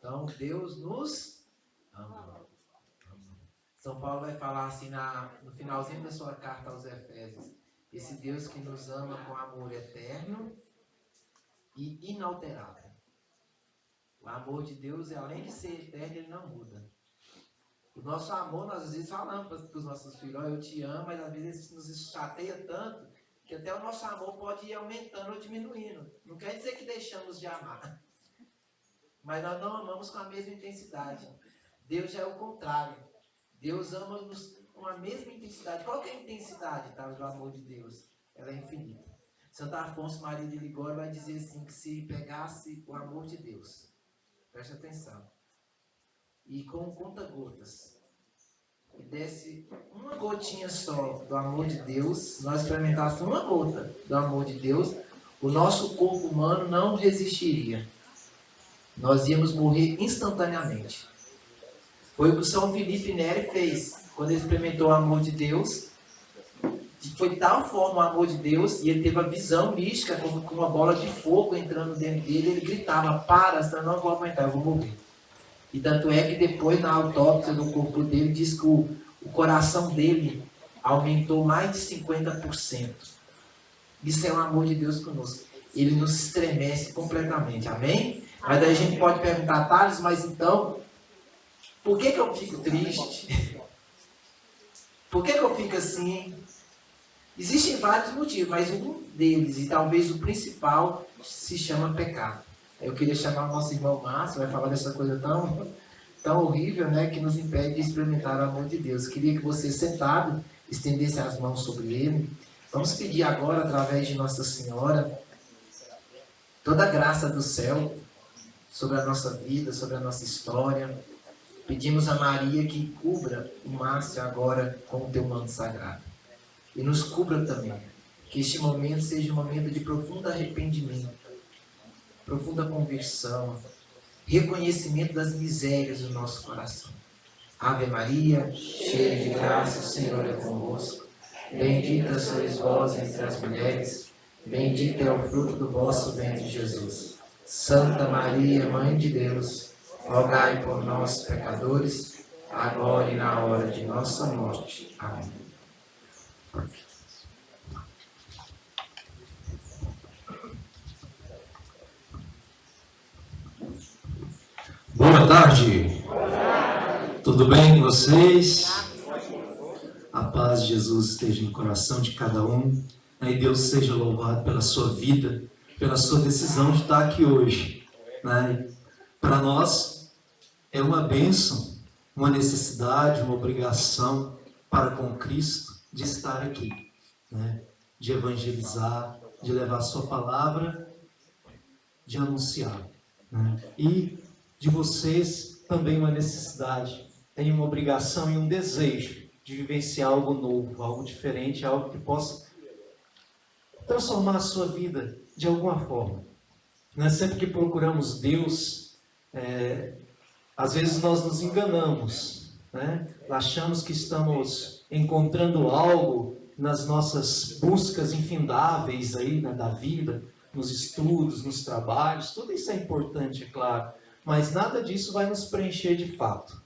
Então, Deus nos ama. São Paulo vai falar assim no finalzinho da sua carta aos Efésios. Esse Deus que nos ama com amor eterno e inalterável. O amor de Deus, além de ser eterno, ele não muda. O nosso amor, nós às vezes falamos para os nossos filhos, eu te amo, mas às vezes nos chateia tanto que até o nosso amor pode ir aumentando ou diminuindo. Não quer dizer que deixamos de amar. Mas nós não amamos com a mesma intensidade. Deus já é o contrário. Deus ama-nos com a mesma intensidade. Qual que é a intensidade, tá, do amor de Deus? Ela é infinita. Santo Afonso Maria de Ligório vai dizer assim, que se pegasse o amor de Deus, preste atenção, e com conta-gotas, e desse uma gotinha só do amor de Deus, nós experimentássemos uma gota do amor de Deus, o nosso corpo humano não resistiria. Nós íamos morrer instantaneamente. Foi o que o São Felipe Neri fez, quando ele experimentou o amor de Deus. Foi de tal forma o amor de Deus, e ele teve a visão mística, como com uma bola de fogo entrando dentro dele, ele gritava, para, senão eu não vou aguentar, eu vou morrer. E tanto é que depois, na autópsia do corpo dele, diz que o coração dele aumentou mais de 50%. Isso é o amor de Deus conosco. Ele nos estremece completamente, amém? Mas daí a gente pode perguntar, Thales, mas então, por que eu fico triste? Por que eu fico assim? Existem vários motivos, mas um deles, e talvez o principal, se chama pecado. Eu queria chamar o nosso irmão Márcio, vai falar dessa coisa tão horrível, né, que nos impede de experimentar o amor de Deus. Queria que você, sentado, estendesse as mãos sobre ele. Vamos pedir agora, através de Nossa Senhora, toda a graça do céu sobre a nossa vida, sobre a nossa história. Pedimos a Maria que cubra o Márcio agora com o teu manto sagrado. E nos cubra também. Que este momento seja um momento de profundo arrependimento, profunda conversão, reconhecimento das misérias do nosso coração. Ave Maria, cheia de graça, o Senhor é convosco. Bendita sois vós entre as mulheres, bendito é o fruto do vosso ventre, Jesus. Santa Maria, Mãe de Deus, rogai por nós, pecadores, agora e na hora de nossa morte. Amém. Boa tarde. Tudo bem com vocês? A paz de Jesus esteja no coração de cada um. E Deus seja louvado pela sua vida, pela sua decisão de estar aqui hoje. Para nós é uma bênção, uma necessidade, uma obrigação para com Cristo de estar aqui, de evangelizar, de levar a sua palavra, de anunciar. E de vocês também uma necessidade, tem uma obrigação e um desejo de vivenciar algo novo, algo diferente, algo que possa transformar a sua vida de alguma forma. Sempre que procuramos Deus, às vezes nós nos enganamos, achamos que estamos encontrando algo nas nossas buscas infindáveis aí, da vida, nos estudos, nos trabalhos, tudo isso é importante, é claro, mas nada disso vai nos preencher de fato.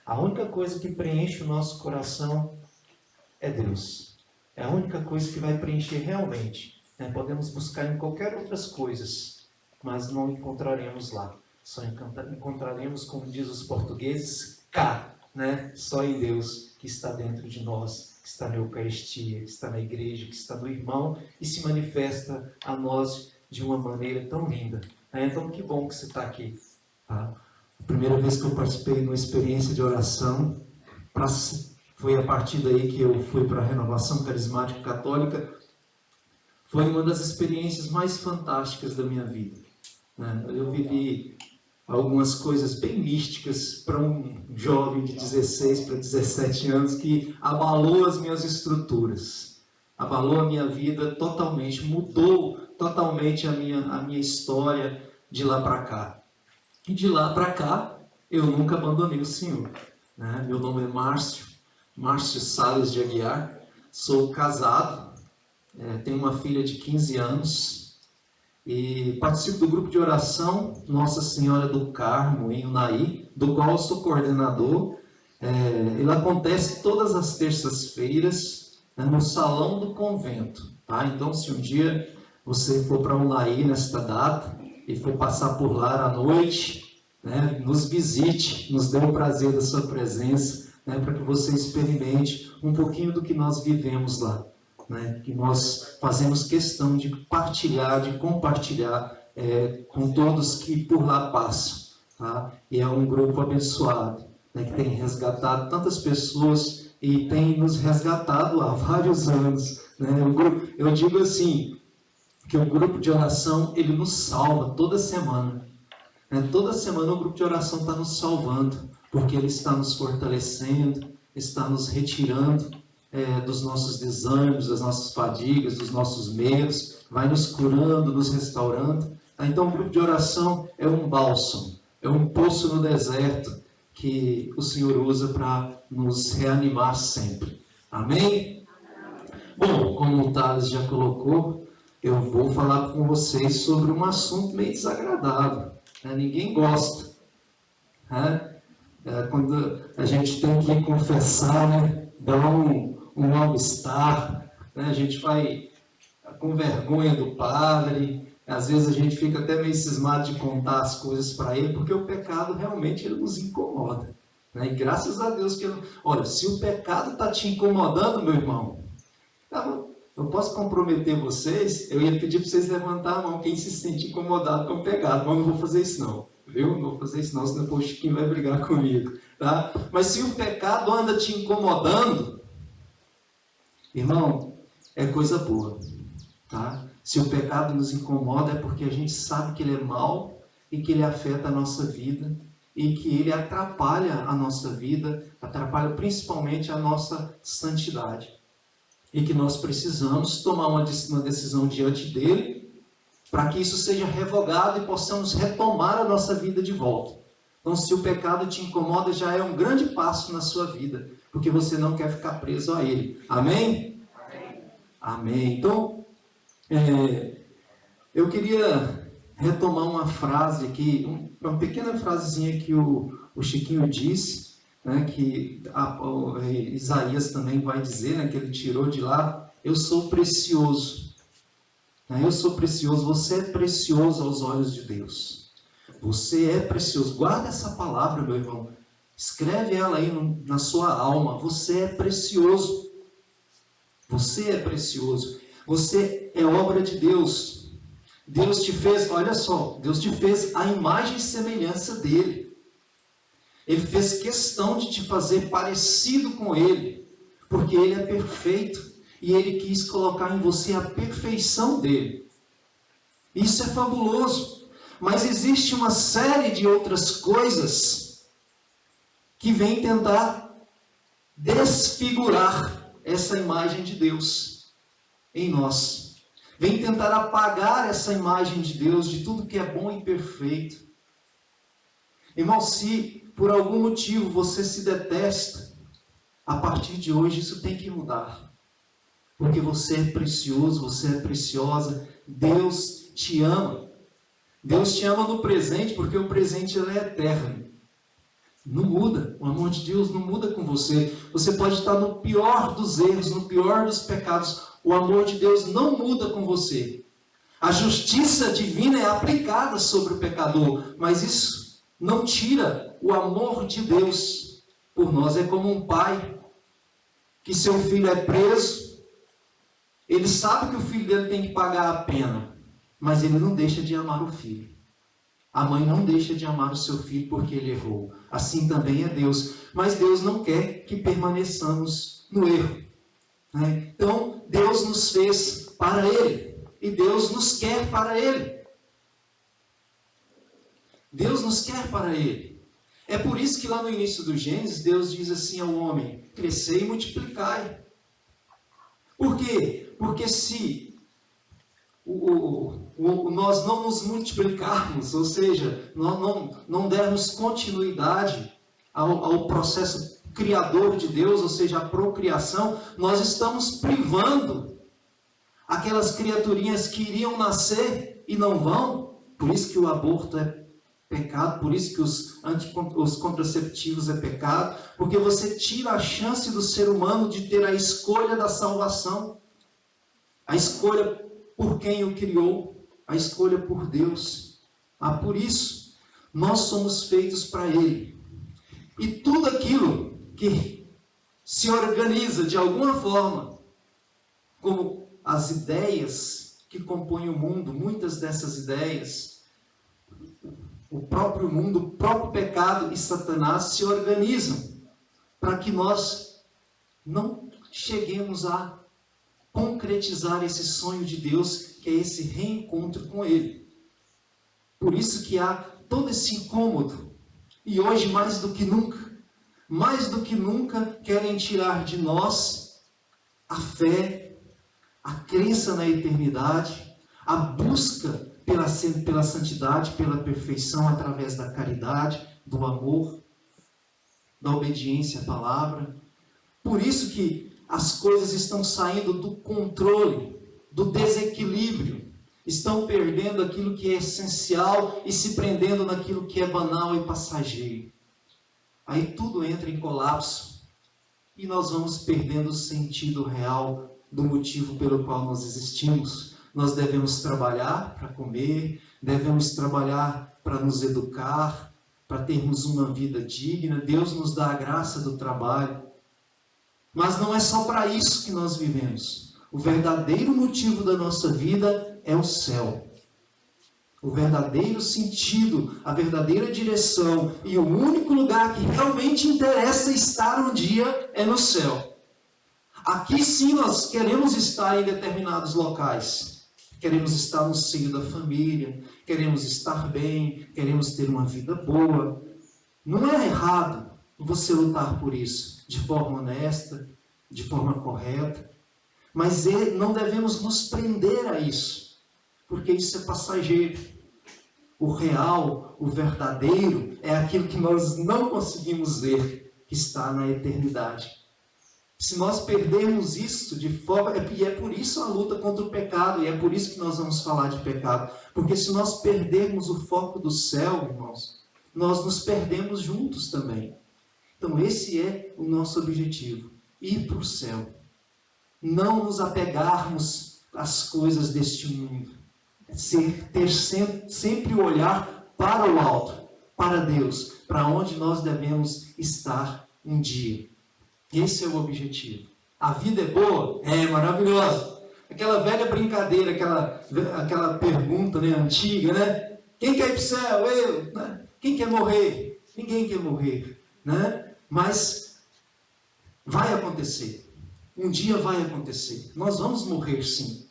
A única coisa que preenche o nosso coração é Deus. É a única coisa que vai preencher realmente. Podemos buscar em qualquer outras coisas, mas não encontraremos lá. Só encontraremos, como diz os portugueses, cá, só em Deus, que está dentro de nós, que está na Eucaristia, que está na igreja, que está no irmão e se manifesta a nós de uma maneira tão linda. Então, que bom que você está aqui. A primeira vez que eu participei de uma experiência de oração, foi a partir daí que eu fui para a Renovação Carismática Católica. Foi uma das experiências mais fantásticas da minha vida. Eu vivi algumas coisas bem místicas para um jovem de 16 para 17 anos que abalou as minhas estruturas, abalou a minha vida totalmente, mudou totalmente a minha história de lá para cá. E de lá para cá, eu nunca abandonei o Senhor. Meu nome é Márcio Salles de Aguiar, sou casado, tenho uma filha de 15 anos e participo do grupo de oração Nossa Senhora do Carmo, em Unai, do qual eu sou coordenador. Ele acontece todas as terças-feiras, né, no salão do convento. Tá? Então, se um dia você for para Unai nesta data e for passar por lá à noite, né, nos visite, nos dê o prazer da sua presença, né, para que você experimente um pouquinho do que nós vivemos lá. Né, que nós fazemos questão de partilhar, de compartilhar com todos que por lá passam. Tá? E é um grupo abençoado, né, que tem resgatado tantas pessoas e tem nos resgatado há vários anos. Né? Eu digo assim, que o grupo de oração, ele nos salva toda semana. Né? Toda semana o grupo de oração está nos salvando, porque ele está nos fortalecendo, está nos retirando dos nossos desânimos, das nossas fadigas, dos nossos medos, vai nos curando, nos restaurando. Então o grupo de oração é um bálsamo, é um poço no deserto que o Senhor usa para nos reanimar sempre. Amém? Bom, como o Thales já colocou, eu vou falar com vocês sobre um assunto meio desagradável. Né? Ninguém gosta. Né? Quando a gente tem que confessar, né? Dá um mal-estar, né? A gente vai com vergonha do padre, às vezes a gente fica até meio cismado de contar as coisas para ele, porque o pecado realmente ele nos incomoda. Né? E graças a Deus que olha, se o pecado está te incomodando, meu irmão, eu posso comprometer vocês, eu ia pedir para vocês levantar a mão, quem se sente incomodado com o pecado, mas não vou fazer isso não, viu? Não vou fazer isso não, senão o Chiquinho vai brigar comigo. Tá? Mas se o pecado anda te incomodando, irmão, é coisa boa, tá? Se o pecado nos incomoda é porque a gente sabe que ele é mau e que ele afeta a nossa vida e que ele atrapalha a nossa vida, atrapalha principalmente a nossa santidade. E que nós precisamos tomar uma decisão diante dele para que isso seja revogado e possamos retomar a nossa vida de volta. Então, se o pecado te incomoda, já é um grande passo na sua vida, porque você não quer ficar preso a ele. Amém? Amém. Amém. Então, eu queria retomar uma frase aqui, uma pequena frasezinha que o Chiquinho disse, né, que Isaías também vai dizer, né, que ele tirou de lá: eu sou precioso. Eu sou precioso, você é precioso aos olhos de Deus. Você é precioso. Guarda essa palavra, meu irmão. Escreve ela aí na sua alma. Você é precioso. Você é precioso. Você é obra de Deus. Deus te fez, olha só, Deus te fez a imagem e semelhança dele. Ele fez questão de te fazer parecido com ele, porque ele é perfeito e ele quis colocar em você a perfeição dele. Isso é fabuloso. Mas existe uma série de outras coisas que vêm tentar desfigurar essa imagem de Deus em nós. Vem tentar apagar essa imagem de Deus, de tudo que é bom e perfeito. Irmão, se por algum motivo você se detesta, a partir de hoje isso tem que mudar. Porque você é precioso, você é preciosa, Deus te ama. Deus te ama no presente, porque o presente ele é eterno. Não muda, o amor de Deus não muda com você. Você pode estar no pior dos erros, no pior dos pecados. O amor de Deus não muda com você. A justiça divina é aplicada sobre o pecador, mas isso não tira o amor de Deus por nós. É como um pai que seu filho é preso, ele sabe que o filho dele tem que pagar a pena, mas ele não deixa de amar o filho. A mãe não deixa de amar o seu filho porque ele errou. Assim também é Deus. Mas Deus não quer que permaneçamos no erro. Né? Então, Deus nos fez para Ele. E Deus nos quer para Ele. Deus nos quer para Ele. É por isso que lá no início do Gênesis, Deus diz assim ao homem: crescei e multiplicai. Por quê? Porque se nós não nos multiplicarmos, ou seja, nós não dermos continuidade ao processo criador de Deus, ou seja, a procriação, nós estamos privando aquelas criaturinhas que iriam nascer e não vão. Por isso que o aborto é pecado, por isso que os contraceptivos é pecado, porque você tira a chance do ser humano de ter a escolha da salvação, a escolha por quem o criou, a escolha por Deus. Por isso, nós somos feitos para Ele. E tudo aquilo que se organiza de alguma forma, como as ideias que compõem o mundo, muitas dessas ideias, o próprio mundo, o próprio pecado e Satanás se organizam para que nós não cheguemos a concretizar esse sonho de Deus, que é esse reencontro com Ele. Por isso que há todo esse incômodo. E hoje, mais do que nunca, querem tirar de nós a fé, a crença na eternidade, a busca pela santidade, pela perfeição através da caridade, do amor, da obediência à palavra. Por isso que as coisas estão saindo do controle, do desequilíbrio. Estão perdendo aquilo que é essencial e se prendendo naquilo que é banal e passageiro. Aí tudo entra em colapso e nós vamos perdendo o sentido real do motivo pelo qual nós existimos. Nós devemos trabalhar para comer, devemos trabalhar para nos educar, para termos uma vida digna. Deus nos dá a graça do trabalho. Mas não é só para isso que nós vivemos. O verdadeiro motivo da nossa vida é o céu. O verdadeiro sentido, a verdadeira direção e o único lugar que realmente interessa estar um dia é no céu. Aqui sim nós queremos estar em determinados locais. Queremos estar no seio da família, queremos estar bem, queremos ter uma vida boa. Não é errado você lutar por isso, de forma honesta, de forma correta. Mas não devemos nos prender a isso, porque isso é passageiro. O real, o verdadeiro, é aquilo que nós não conseguimos ver, que está na eternidade. Se nós perdermos isso de forma... E é por isso a luta contra o pecado, e é por isso que nós vamos falar de pecado. Porque se nós perdermos o foco do céu, irmãos, nós nos perdemos juntos também. Então esse é o nosso objetivo, ir para o céu. Não nos apegarmos às coisas deste mundo. Ter sempre o olhar para o alto, para Deus, para onde nós devemos estar um dia. Esse é o objetivo. A vida é boa? É maravilhosa. Aquela velha brincadeira, aquela pergunta, né, antiga, né? Quem quer ir para o céu? Eu. Né? Quem quer morrer? Ninguém quer morrer. Né? Mas vai acontecer. Um dia vai acontecer. Nós vamos morrer sim.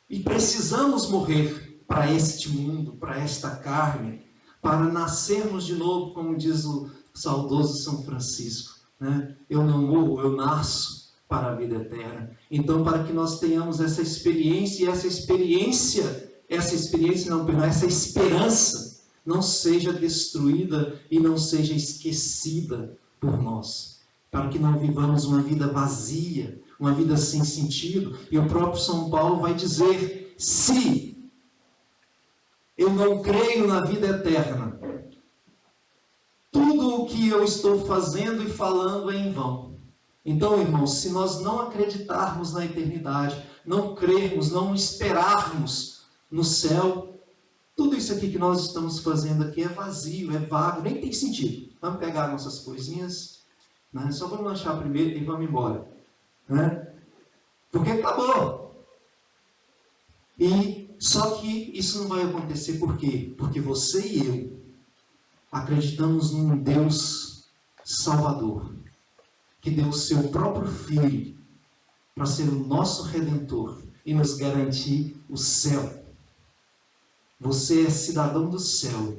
E precisamos morrer para este mundo, para esta carne, para nascermos de novo, como diz o saudoso São Francisco. Né? Eu não morro, eu nasço para a vida eterna. Então, para que nós tenhamos essa experiência, e essa esperança não seja destruída e não seja esquecida por nós. Para que não vivamos uma vida vazia, uma vida sem sentido. E o próprio São Paulo vai dizer: se eu não creio na vida eterna, tudo o que eu estou fazendo e falando é em vão. Então, irmãos, se nós não acreditarmos na eternidade, não crermos, não esperarmos no céu, tudo isso aqui que nós estamos fazendo aqui é vazio, é vago, nem tem sentido. Vamos pegar nossas coisinhas, né? Só vamos lanchar primeiro e vamos embora. Né? Porque acabou. E só que isso não vai acontecer por quê? Porque você e eu acreditamos num Deus Salvador, que deu o seu próprio Filho para ser o nosso Redentor e nos garantir o céu. Você é cidadão do céu.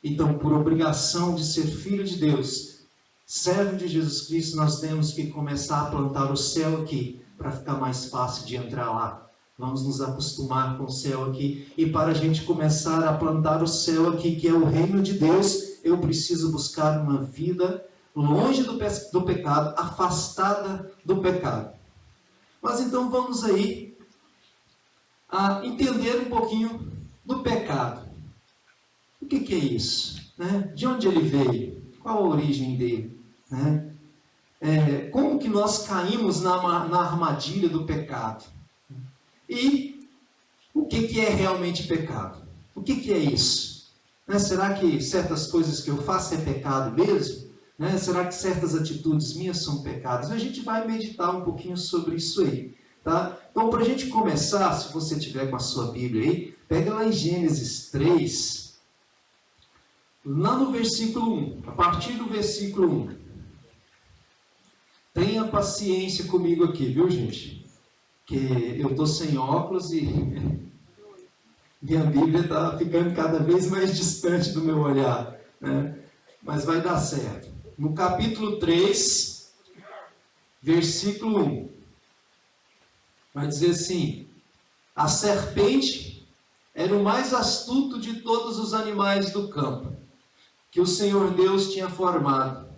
Então, por obrigação de ser filho de Deus, servo de Jesus Cristo, nós temos que começar a plantar o céu aqui, para ficar mais fácil de entrar lá. Vamos nos acostumar com o céu aqui. E para a gente começar a plantar o céu aqui, que é o reino de Deus, eu preciso buscar uma vida longe do pecado, afastada do pecado. Mas então vamos aí a entender um pouquinho do pecado. O que é isso? Né? De onde ele veio? Qual a origem dele? Né? Como que nós caímos na armadilha do pecado? E o que é realmente pecado? O que é isso? Né? Será que certas coisas que eu faço é pecado mesmo? Né? Será que certas atitudes minhas são pecados? A gente vai meditar um pouquinho sobre isso aí. Tá? Então, para a gente começar, se você tiver com a sua Bíblia aí, pega lá em Gênesis 3, lá no versículo 1, a partir do versículo 1. Tenha paciência comigo aqui, viu, gente? Que eu estou sem óculos e minha Bíblia está ficando cada vez mais distante do meu olhar, né? Mas vai dar certo. No capítulo 3, versículo 1, vai dizer assim: a serpente era o mais astuto de todos os animais do campo que o Senhor Deus tinha formado.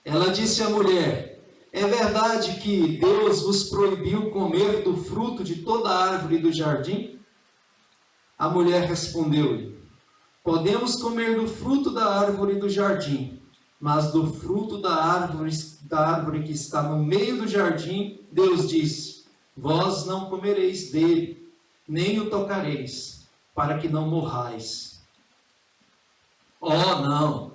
Ela disse à mulher: é verdade que Deus vos proibiu comer do fruto de toda a árvore do jardim? A mulher respondeu-lhe: podemos comer do fruto da árvore do jardim, mas do fruto da árvore que está no meio do jardim, Deus disse: vós não comereis dele, nem o tocareis, para que não morrais. Oh, não,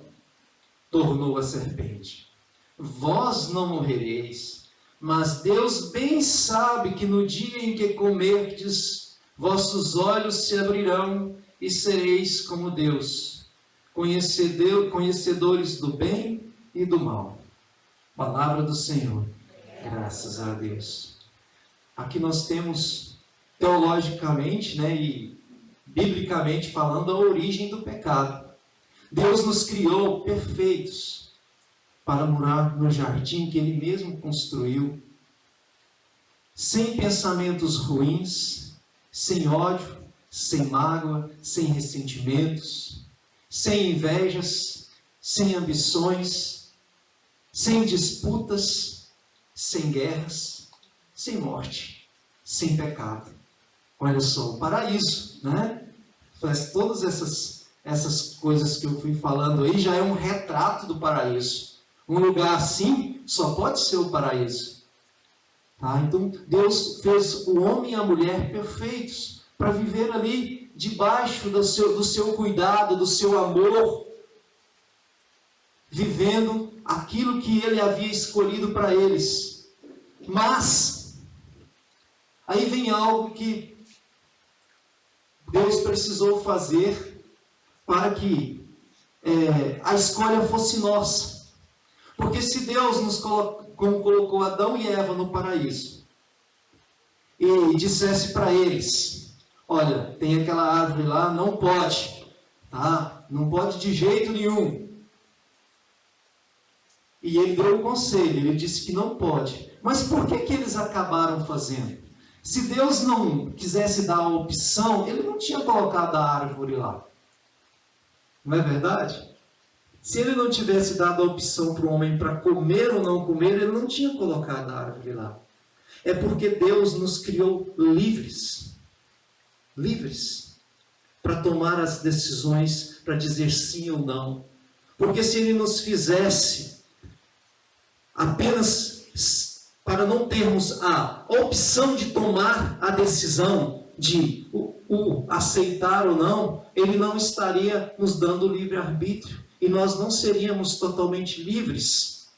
tornou a serpente, vós não morrereis, mas Deus bem sabe que no dia em que comerdes, vossos olhos se abrirão e sereis como Deus, conhecedores do bem e do mal. Palavra do Senhor. Graças a Deus. Aqui nós temos, teologicamente, né, e biblicamente falando, a origem do pecado. Deus nos criou perfeitos para morar no jardim que Ele mesmo construiu, sem pensamentos ruins, sem ódio, sem mágoa, sem ressentimentos, sem invejas, sem ambições, sem disputas, sem guerras, sem morte, sem pecado. Olha só, o paraíso, né? Faz todas essas coisas que eu fui falando aí, já é um retrato do paraíso. Um lugar assim só pode ser o paraíso. Tá? Então, Deus fez o homem e a mulher perfeitos para viver ali debaixo do seu cuidado, do seu amor, vivendo aquilo que Ele havia escolhido para eles. Mas, aí vem algo que Deus precisou fazer para que a escolha fosse nossa. Porque se Deus nos colocou Adão e Eva no paraíso e dissesse para eles: olha, tem aquela árvore lá, não pode, tá? Não pode de jeito nenhum. E ele deu um conselho, ele disse que não pode. Mas por que eles acabaram fazendo? Se Deus não quisesse dar a opção, Ele não tinha colocado a árvore lá. Não é verdade? Se Ele não tivesse dado a opção para o homem para comer ou não comer, Ele não tinha colocado a árvore lá. É porque Deus nos criou livres. Livres. Para tomar as decisões, para dizer sim ou não. Porque se Ele nos fizesse apenas para não termos a opção de tomar a decisão de o aceitar ou não, Ele não estaria nos dando livre-arbítrio. E nós não seríamos totalmente livres.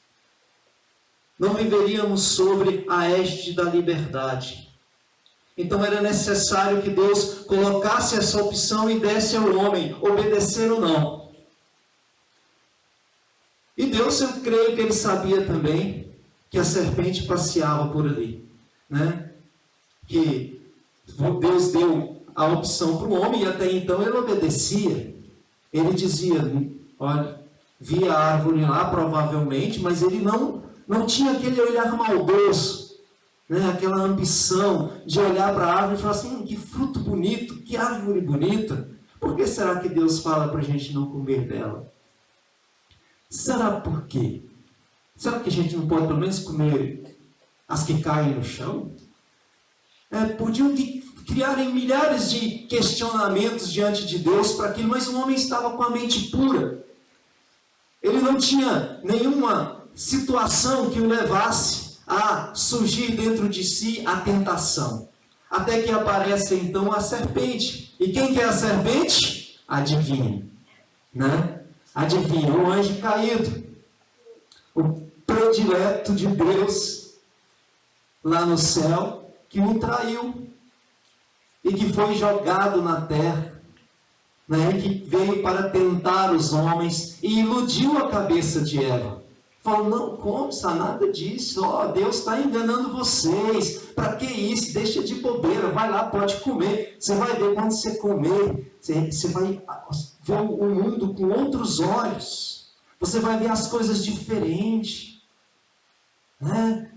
Não viveríamos sobre a égide da liberdade. Então era necessário que Deus colocasse essa opção e desse ao homem obedecer ou não. E Deus, eu creio que Ele sabia também que a serpente passeava por ali, né? Que Deus deu a opção para o homem e até então ele obedecia. Ele dizia: olha, via a árvore lá provavelmente, mas ele não tinha aquele olhar maldoso, né? Aquela ambição de olhar para a árvore e falar assim: que fruto bonito, que árvore bonita. Por que será que Deus fala para a gente não comer dela? Será por quê? Será que a gente não pode pelo menos comer as que caem no chão? podiam criarem milhares de questionamentos diante de Deus para aquilo, mas o homem estava com a mente pura. Ele não tinha nenhuma situação que o levasse a surgir dentro de si a tentação. Até que aparece então a serpente. E quem que é a serpente? Adivinha, né? Adivinha, o anjo caído, o predileto de Deus lá no céu, que o traiu e que foi jogado na terra, né? Que veio para tentar os homens e iludiu a cabeça de Eva. Falou, não, como, nada disso, Deus está enganando vocês, para que isso? Deixa de bobeira, vai lá, pode comer, você vai ver quando você comer, você vai ver o mundo com outros olhos, você vai ver as coisas diferentes, né?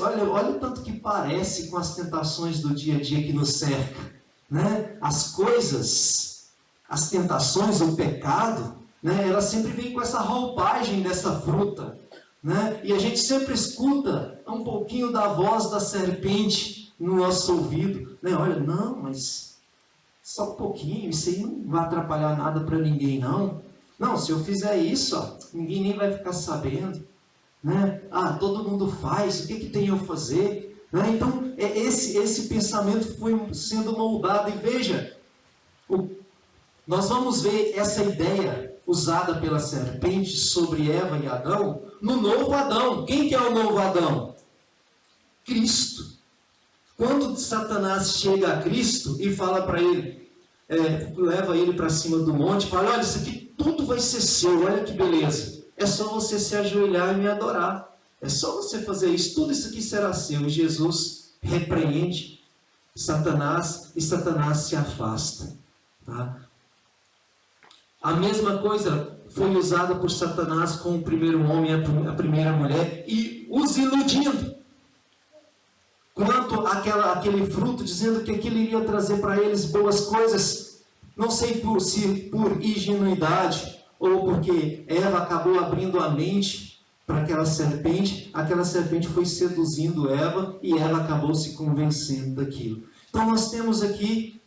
Olha o tanto que parece com as tentações do dia a dia que nos cerca, né? As coisas, as tentações, o pecado, né? Ela sempre vem com essa roupagem dessa fruta, né? E a gente sempre escuta um pouquinho da voz da serpente no nosso ouvido, né? Olha, não, mas só um pouquinho, isso aí não vai atrapalhar nada para ninguém, não. Não, se eu fizer isso, ninguém nem vai ficar sabendo, né? Todo mundo faz, o que tem eu fazer? Né? Então, esse pensamento foi sendo moldado, e veja, nós vamos ver essa ideia usada pela serpente sobre Eva e Adão, no novo Adão. Quem que é o novo Adão? Cristo. Quando Satanás chega a Cristo e fala para ele, leva ele para cima do monte, fala, olha, isso aqui tudo vai ser seu, olha que beleza. É só você se ajoelhar e me adorar. É só você fazer isso, tudo isso aqui será seu. E Jesus repreende Satanás e Satanás se afasta. Tá? A mesma coisa foi usada por Satanás com o primeiro homem e a primeira mulher, e os iludindo quanto àquele fruto, dizendo que aquilo iria trazer para eles boas coisas. Não sei se por ingenuidade ou porque Eva acabou abrindo a mente para aquela serpente foi seduzindo Eva e Eva acabou se convencendo daquilo. Então nós temos aqui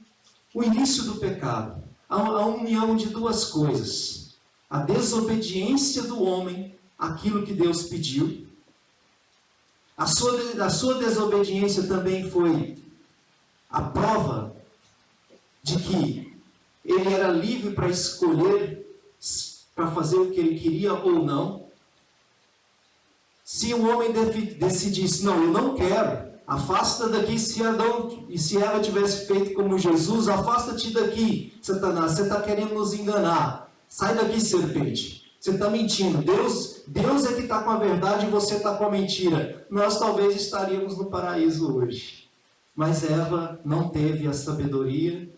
o início do pecado. A união de duas coisas: a desobediência do homem àquilo que Deus pediu. A sua desobediência também foi a prova de que ele era livre para escolher, para fazer o que ele queria ou não. Se o homem decidisse, não, eu não quero, afasta daqui. Se Adão e se Eva tivesse feito como Jesus, afasta-te daqui, Satanás, você está querendo nos enganar. Sai daqui, serpente. Você está mentindo. Deus é que está com a verdade e você está com a mentira. Nós talvez estaríamos no paraíso hoje. Mas Eva não teve a sabedoria.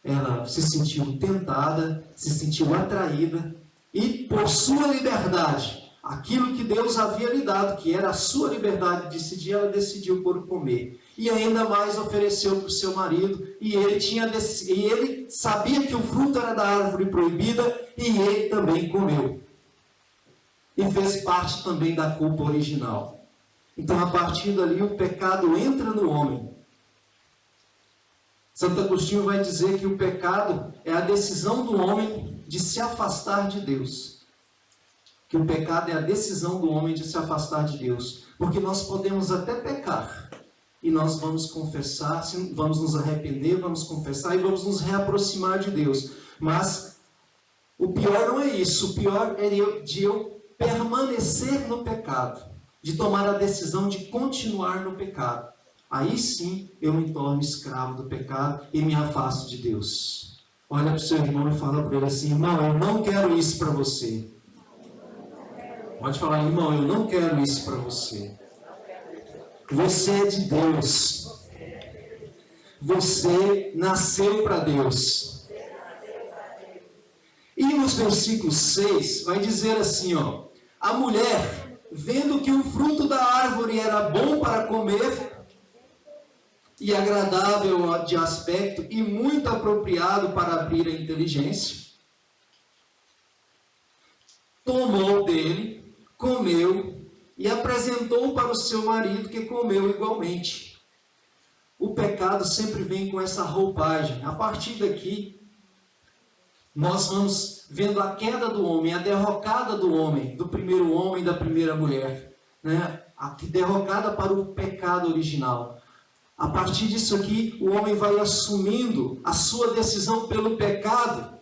Ela se sentiu tentada, se sentiu atraída. E por sua liberdade, aquilo que Deus havia lhe dado, que era a sua liberdade de decidir, ela decidiu por comer. E ainda mais ofereceu para o seu marido, e ele sabia que o fruto era da árvore proibida, e ele também comeu. E fez parte também da culpa original. Então, a partir dali, o pecado entra no homem. Santo Agostinho vai dizer que o pecado é a decisão do homem de se afastar de Deus. Que o pecado é a decisão do homem de se afastar de Deus. Porque nós podemos até pecar, e nós vamos confessar, vamos nos arrepender, vamos confessar e vamos nos reaproximar de Deus. Mas o pior não é isso. O pior é de eu permanecer no pecado, de tomar a decisão de continuar no pecado. Aí sim eu me torno escravo do pecado e me afasto de Deus. Olha para o seu irmão e fala para ele assim: irmão, eu não quero isso para você. Pode falar: irmão, eu não quero isso para você. Você é de Deus. Você nasceu para Deus. E nos versículos 6 vai dizer assim, ó: a mulher, vendo que o fruto da árvore era bom para comer e agradável de aspecto e muito apropriado para abrir a inteligência, tomou dele, comeu e apresentou para o seu marido, que comeu igualmente. O pecado pecado sempre vem com essa roupagem. A partir daqui, nós vamos vendo a queda do homem, a derrocada do homem, do primeiro homem e da primeira mulher, né? A derrocada para o pecado original. A partir disso aqui, o homem vai assumindo a sua decisão pelo pecado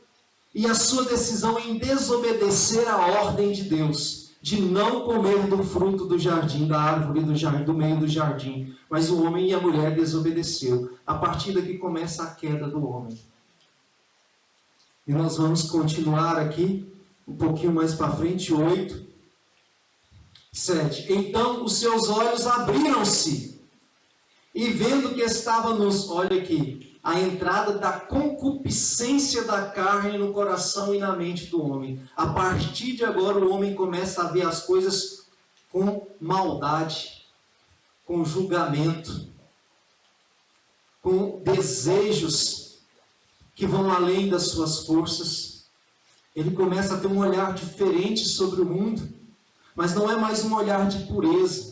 e a sua decisão em desobedecer a ordem de Deus, de não comer do fruto do jardim, da árvore do meio do jardim. Mas o homem e a mulher desobedeceu. A partir daqui começa a queda do homem. E nós vamos continuar aqui, um pouquinho mais para frente, 8, 7. Então os seus olhos abriram-se, e vendo que estava nos... Olha aqui, a entrada da concupiscência da carne no coração e na mente do homem. A partir de agora o homem começa a ver as coisas com maldade, com julgamento, com desejos que vão além das suas forças. Ele começa a ter um olhar diferente sobre o mundo, mas não é mais um olhar de pureza,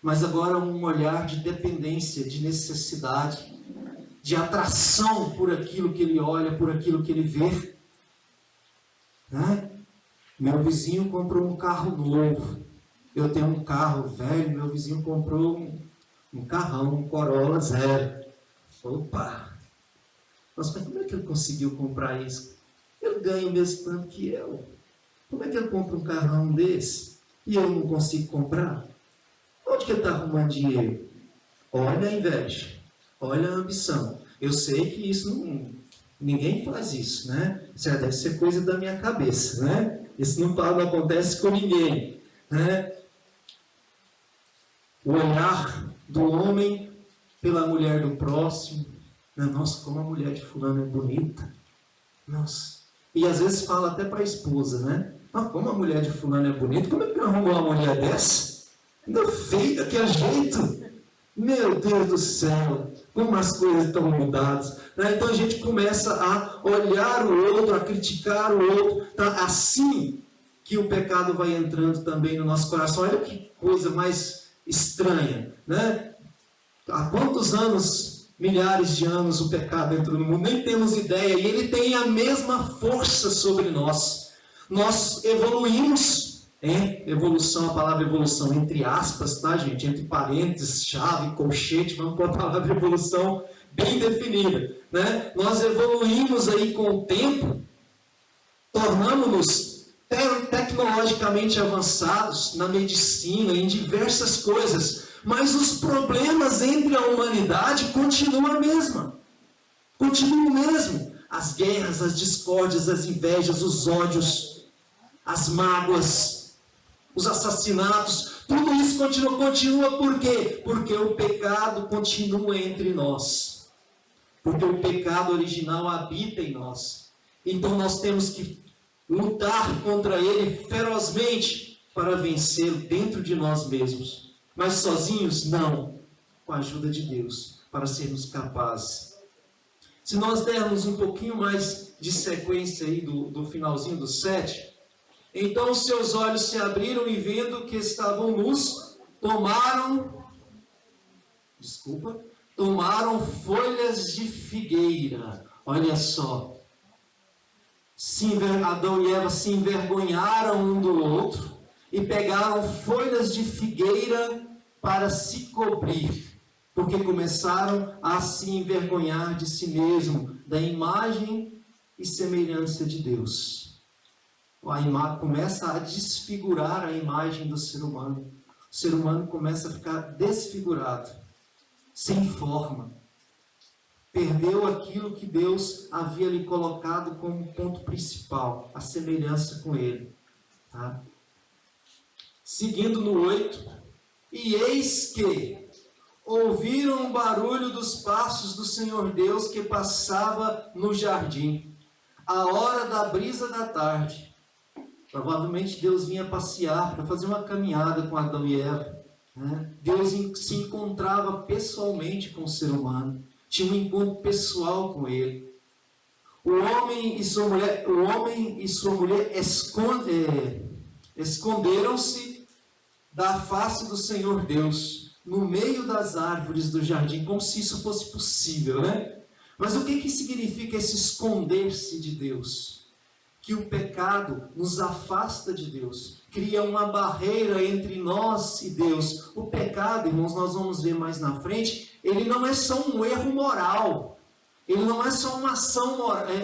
mas agora um olhar de dependência, de necessidade, de atração por aquilo que ele olha, por aquilo que ele vê. Né? Meu vizinho comprou um carro novo, eu tenho um carro velho, meu vizinho comprou um carrão, um Corolla 0. Opa! Nossa, mas como é que ele conseguiu comprar isso? Ele ganha o mesmo tanto que eu. Como é que ele compra um carrão desse e eu não consigo comprar? Onde que ele está arrumando dinheiro? Olha a inveja, olha a ambição. Eu sei que isso não... Ninguém faz isso, né? Isso deve ser coisa da minha cabeça, né? Isso não acontece com ninguém, né? O olhar do homem pela mulher do próximo. Nossa, como a mulher de fulano é bonita. Nossa. E às vezes fala até para a esposa, né? Ah, como a mulher de fulano é bonita, como é que arrumou uma mulher dessa? Ainda feia, que jeito. Meu Deus do céu, como as coisas estão mudadas. Então a gente começa a olhar o outro, a criticar o outro. Tá? Assim que o pecado vai entrando também no nosso coração. Olha que coisa mais estranha, né? Há quantos anos, milhares de anos, o pecado entrou no mundo? Nem temos ideia. E ele tem a mesma força sobre nós. Nós evoluímos. Evolução, a palavra evolução entre aspas, tá, gente? Entre parênteses, chave, colchete, vamos pôr a palavra evolução bem definida, né? Nós evoluímos aí com o tempo, tornamos-nos tecnologicamente avançados na medicina, em diversas coisas, mas os problemas entre a humanidade continuam a mesma. Continuam o mesmo. As guerras, as discórdias, as invejas, os ódios, as mágoas, os assassinatos, tudo isso continua por quê? Porque o pecado continua entre nós. Porque o pecado original habita em nós. Então nós temos que lutar contra ele ferozmente para vencê-lo dentro de nós mesmos. Mas sozinhos? Não. Com a ajuda de Deus, para sermos capazes. Se nós dermos um pouquinho mais de sequência aí do finalzinho do 7... Então os seus olhos se abriram e vendo que estavam nus, tomaram folhas de figueira. Olha só. Adão e Eva se envergonharam um do outro e pegaram folhas de figueira para se cobrir, porque começaram a se envergonhar de si mesmo, da imagem e semelhança de Deus. Começa a desfigurar a imagem do ser humano. O ser humano começa a ficar desfigurado, sem forma. Perdeu aquilo que Deus havia lhe colocado como ponto principal, a semelhança com Ele. Tá? Seguindo no 8, e eis que ouviram o barulho dos passos do Senhor Deus que passava no jardim, à hora da brisa da tarde. Provavelmente Deus vinha passear para fazer uma caminhada com Adão e Eva. Né? Deus se encontrava pessoalmente com o ser humano. Tinha um encontro pessoal com ele. O homem e sua mulher esconderam-se da face do Senhor Deus, no meio das árvores do jardim, como se isso fosse possível, né? Mas o que significa esse esconder-se de Deus? Que o pecado nos afasta de Deus, cria uma barreira entre nós e Deus. O pecado, irmãos, nós vamos ver mais na frente, ele não é só um erro moral, ele não é só uma ação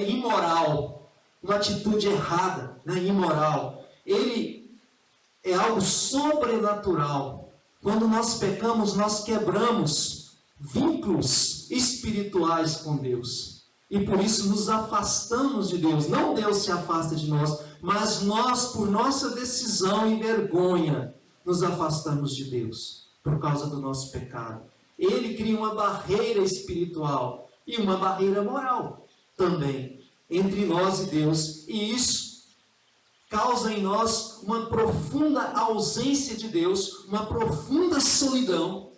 imoral, uma atitude errada, né, imoral. Ele é algo sobrenatural. Quando nós pecamos, nós quebramos vínculos espirituais com Deus. E por isso nos afastamos de Deus. Não Deus se afasta de nós, mas nós, por nossa decisão e vergonha, nos afastamos de Deus, por causa do nosso pecado. Ele cria uma barreira espiritual e uma barreira moral também, entre nós e Deus. E isso causa em nós uma profunda ausência de Deus, uma profunda solidão.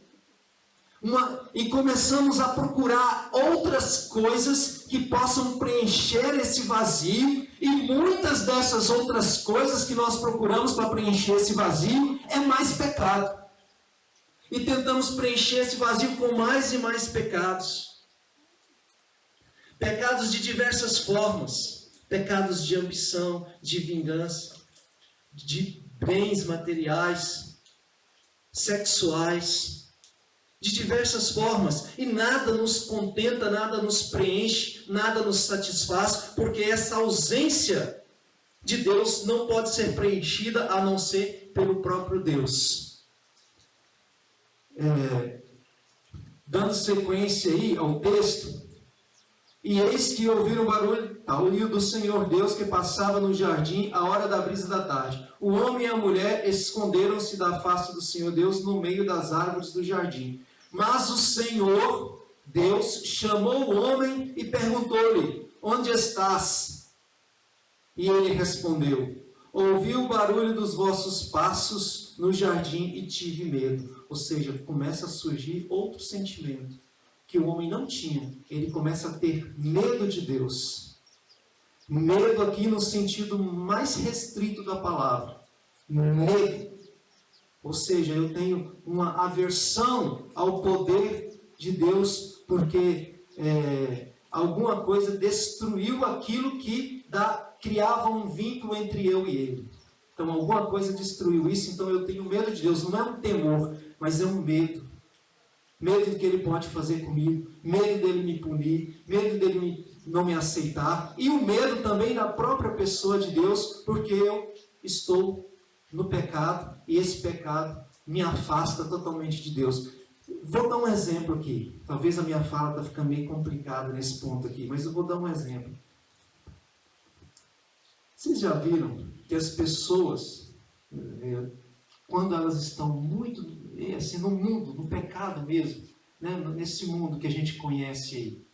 E começamos a procurar outras coisas que possam preencher esse vazio, e muitas dessas outras coisas que nós procuramos para preencher esse vazio é mais pecado. E tentamos preencher esse vazio com mais e mais pecados. Pecados de diversas formas. Pecados de ambição, de vingança, de bens materiais, sexuais, de diversas formas, e nada nos contenta, nada nos preenche, nada nos satisfaz, porque essa ausência de Deus não pode ser preenchida a não ser pelo próprio Deus. Dando sequência aí ao texto, e eis que ouviram barulho do Senhor Deus que passava no jardim à hora da brisa da tarde. O homem e a mulher esconderam-se da face do Senhor Deus no meio das árvores do jardim. Mas o Senhor Deus chamou o homem e perguntou-lhe: onde estás? E ele respondeu: ouvi o barulho dos vossos passos no jardim e tive medo. Ou seja, começa a surgir outro sentimento que o homem não tinha. Ele começa a ter medo de Deus. Medo aqui no sentido mais restrito da palavra. Medo. Ou seja, eu tenho uma aversão ao poder de Deus, porque alguma coisa destruiu aquilo que criava um vínculo entre eu e ele. Então alguma coisa destruiu isso, então eu tenho medo de Deus. Não é um temor, mas é um medo. Medo do que ele pode fazer comigo, medo dele me punir, medo dele não me aceitar, e o medo também da própria pessoa de Deus, porque eu estou no pecado, e esse pecado me afasta totalmente de Deus. Vou dar um exemplo aqui. Talvez a minha fala está ficando meio complicada nesse ponto aqui, mas eu vou dar um exemplo. Vocês já viram que as pessoas, quando elas estão muito assim, no mundo, no pecado mesmo, né, nesse mundo que a gente conhece aí,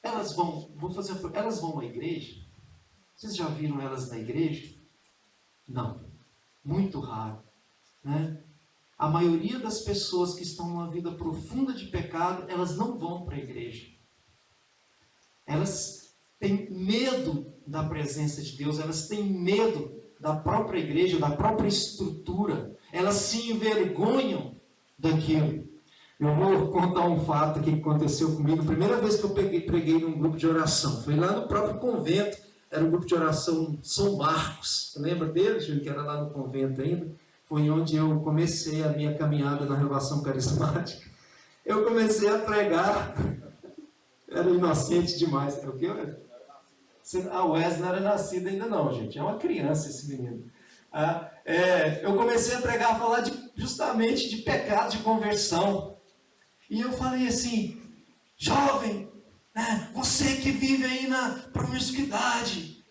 elas vão à igreja? Vocês já viram elas na igreja? Não, muito raro, né? A maioria das pessoas que estão numa vida profunda de pecado, elas não vão para a igreja. Elas têm medo da presença de Deus, elas têm medo da própria igreja, da própria estrutura. Elas se envergonham daquilo. Eu vou contar um fato que aconteceu comigo. A primeira vez que eu preguei num grupo de oração, foi lá no próprio convento. Era um grupo de oração São Marcos. Você lembra dele, Júlio, que era lá no convento ainda? Foi onde eu comecei a minha caminhada na renovação carismática. Eu comecei a pregar. Era inocente demais. É o quê? A Wesley não era nascido ainda não, gente. É uma criança esse menino. Eu comecei a pregar, a falar justamente de pecado, de conversão. E eu falei assim: jovem, você que vive aí na promiscuidade,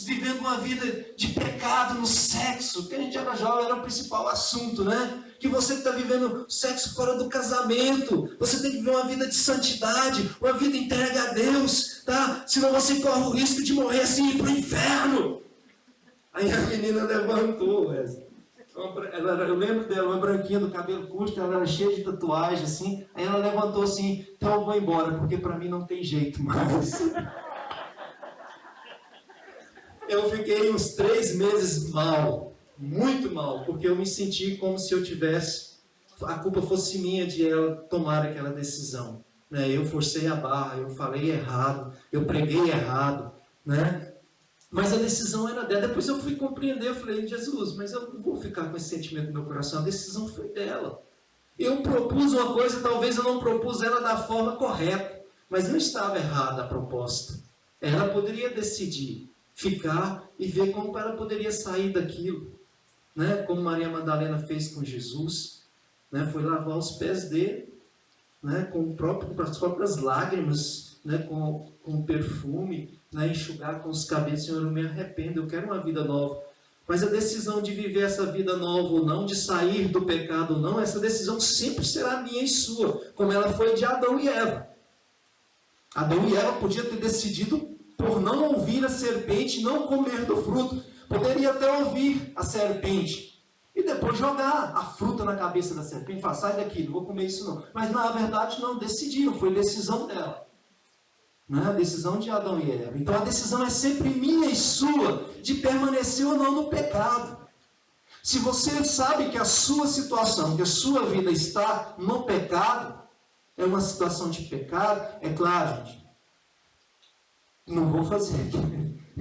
vivendo uma vida de pecado no sexo, que a gente era jovem, era o principal assunto, né? Que você está vivendo sexo fora do casamento, você tem que viver uma vida de santidade, uma vida entregue a Deus, tá? Senão você corre o risco de morrer assim e ir para o inferno. Aí a menina levantou, eu lembro dela, uma branquinha do cabelo curto, ela era cheia de tatuagem, assim. Aí ela levantou assim: então eu vou embora, porque para mim não tem jeito mais. Eu fiquei uns 3 meses mal, muito mal, porque eu me senti como se eu tivesse a culpa fosse minha de ela tomar aquela decisão. Né? Eu forcei a barra, eu falei errado, eu preguei errado, né? Mas a decisão era dela. Depois eu fui compreender, eu falei, Jesus, mas eu não vou ficar com esse sentimento no meu coração, a decisão foi dela. Eu propus uma coisa, talvez eu não propus ela da forma correta, mas não estava errada a proposta. Ela poderia decidir ficar e ver como ela poderia sair daquilo, né? Como Maria Madalena fez com Jesus, né? Foi lavar os pés dele, né? Com as próprias lágrimas, né? Com perfume, né? Enxugar com os cabelos. Senhor, eu me arrependo, eu quero uma vida nova. Mas a decisão de viver essa vida nova ou não, de sair do pecado ou não, essa decisão sempre será minha e sua, como ela foi de Adão e Eva. Adão e Eva podiam ter decidido por não ouvir a serpente, não comer do fruto. Poderia até ouvir a serpente e depois jogar a fruta na cabeça da serpente, falar, sai daqui, não vou comer isso não. Mas na verdade não, decidiram, foi decisão dela. Não é a decisão de Adão e Eva. Então a decisão é sempre minha e sua, de permanecer ou não no pecado. Se você sabe que a sua situação, que a sua vida está no pecado, é uma situação de pecado, é claro, gente, não vou fazer,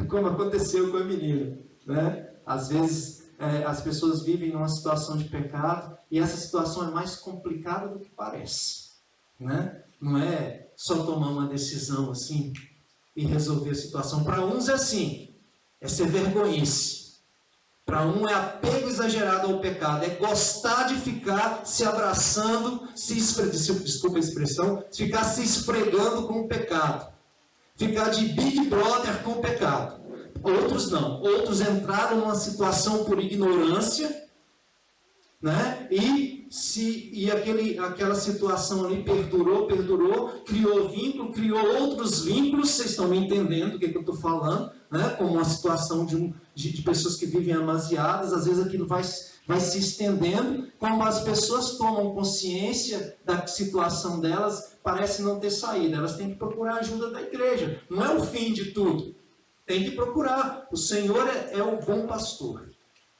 como aconteceu com a menina, né? Às vezes as pessoas vivem numa situação de pecado e essa situação é mais complicada do que parece, né? Não é só tomar uma decisão assim e resolver a situação. Para uns é assim, é ser vergonhice. Para um é apego exagerado ao pecado, é gostar de ficar se abraçando, desculpa a expressão, ficar se esfregando com o pecado. Ficar de Big Brother com o pecado. Outros não. Outros entraram numa situação por ignorância, né? E aquela situação ali perdurou, criou vínculo, criou outros vínculos. Vocês estão me entendendo o que eu estou falando, né? Como uma situação de pessoas que vivem amasiadas, às vezes aquilo vai se estendendo. Como as pessoas tomam consciência da situação delas, parece não ter saída. Elas têm que procurar a ajuda da igreja. Não é o fim de tudo. Tem que procurar. O Senhor é o bom pastor,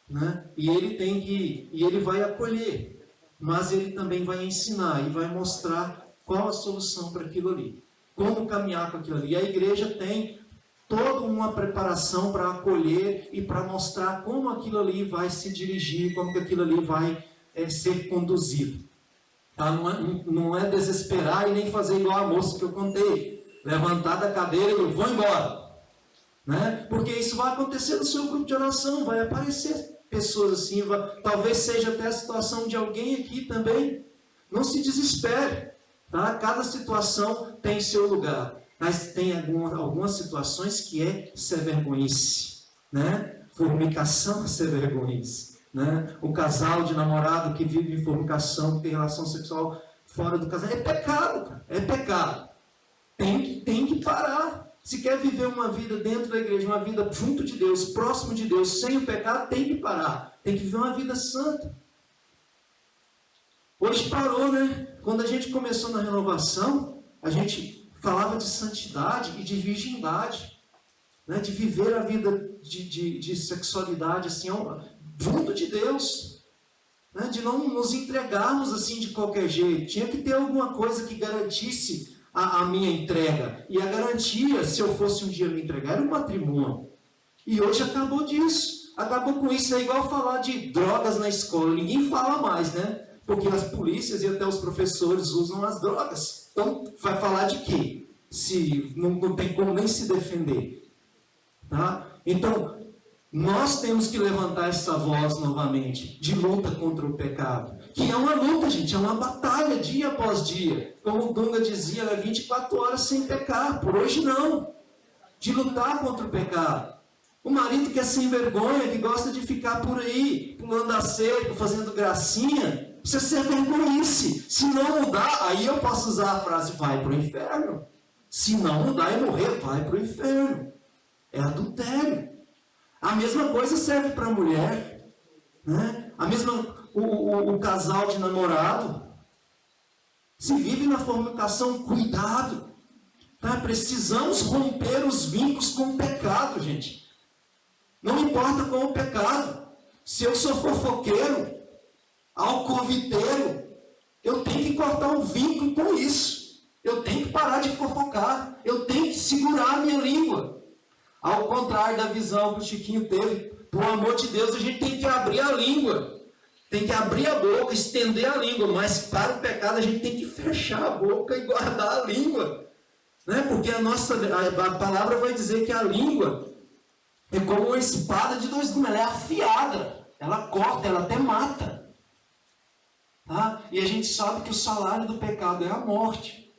né? E ele vai acolher. Mas ele também vai ensinar e vai mostrar qual a solução para aquilo ali. Como caminhar com aquilo ali. E a igreja tem toda uma preparação para acolher e para mostrar como aquilo ali vai se dirigir, como que aquilo ali vai ser conduzido. Tá? Não é desesperar e nem fazer igual a moça que eu contei. Levantar da cadeira e eu vou embora. Né? Porque isso vai acontecer no seu grupo de oração, vai aparecer pessoas assim, talvez seja até a situação de alguém aqui também. Não se desespere, tá? Cada situação tem seu lugar, mas tem algumas situações que é ser vergonhice, né? Fornicação é ser vergonhice, né? O casal de namorado que vive em fornicação, que tem relação sexual fora do casal, é pecado, cara. É pecado. Tem que parar. Se quer viver uma vida dentro da igreja, uma vida junto de Deus, próximo de Deus, sem o pecado, tem que parar. Tem que viver uma vida santa. Hoje parou, né? Quando a gente começou na renovação, a gente falava de santidade e de virgindade, né? De viver a vida de sexualidade assim, junto de Deus, né? De não nos entregarmos assim de qualquer jeito. Tinha que ter alguma coisa que garantisse a minha entrega. E a garantia, se eu fosse um dia me entregar, era o matrimônio. E hoje acabou disso. Acabou com isso. É igual falar de drogas na escola. Ninguém fala mais, né? Porque as polícias e até os professores usam as drogas. Então, vai falar de quê? Se não tem como nem se defender. Tá? Então, nós temos que levantar essa voz novamente, de luta contra o pecado. Que é uma luta, gente, é uma batalha dia após dia. Como o Dunga dizia, é 24 horas sem pecar. Por hoje não. De lutar contra o pecado. O marido que é sem vergonha, que gosta de ficar por aí, pulando a cerca, fazendo gracinha, precisa ser vergonhice. Se não mudar, aí eu posso usar a frase, vai para o inferno. Se não mudar e morrer, vai para o inferno. É adultério. A mesma coisa serve para a mulher, né? O casal de namorado, se vive na fornicação, cuidado, tá? Precisamos romper os vínculos com o pecado, gente. Não importa com o pecado. Se eu sou fofoqueiro, alcoviteiro, que cortar o vínculo com isso. Eu tenho que parar de fofocar. Eu tenho que segurar a minha língua. Ao contrário da visão que o Chiquinho teve, por amor de Deus, a gente tem que abrir a língua. Tem que abrir a boca, estender a língua. Mas para o pecado a gente tem que fechar a boca e guardar a língua. Né? Porque a palavra vai dizer que a língua é como uma espada de dois gumes. Ela é afiada. Ela corta, ela até mata. Tá? E a gente sabe que o salário do pecado é a morte.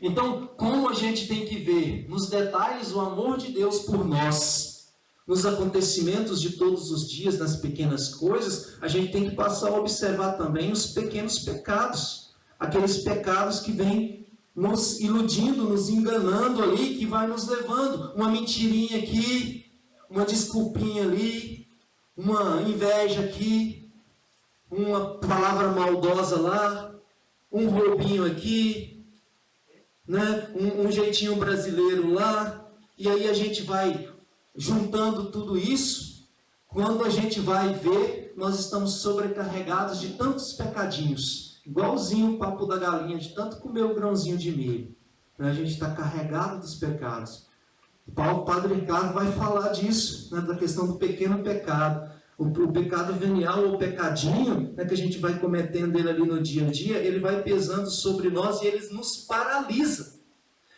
Então, como a gente tem que ver nos detalhes o amor de Deus por nós, nos acontecimentos de todos os dias, nas pequenas coisas, a gente tem que passar a observar também os pequenos pecados. Aqueles pecados que vêm nos iludindo, nos enganando ali, que vai nos levando. Uma mentirinha aqui, uma desculpinha ali, uma inveja aqui, uma palavra maldosa lá, um roubinho aqui, né? um jeitinho brasileiro lá, e aí a gente vai juntando tudo isso. Quando a gente vai ver, nós estamos sobrecarregados de tantos pecadinhos, igualzinho o papo da galinha, de tanto comer o grãozinho de milho, né? A gente está carregado dos pecados. O Padre Ricardo vai falar disso, né? Da questão do pequeno pecado. O pecado venial ou pecadinho, né, que a gente vai cometendo ele ali no dia a dia, ele vai pesando sobre nós e ele nos paralisa.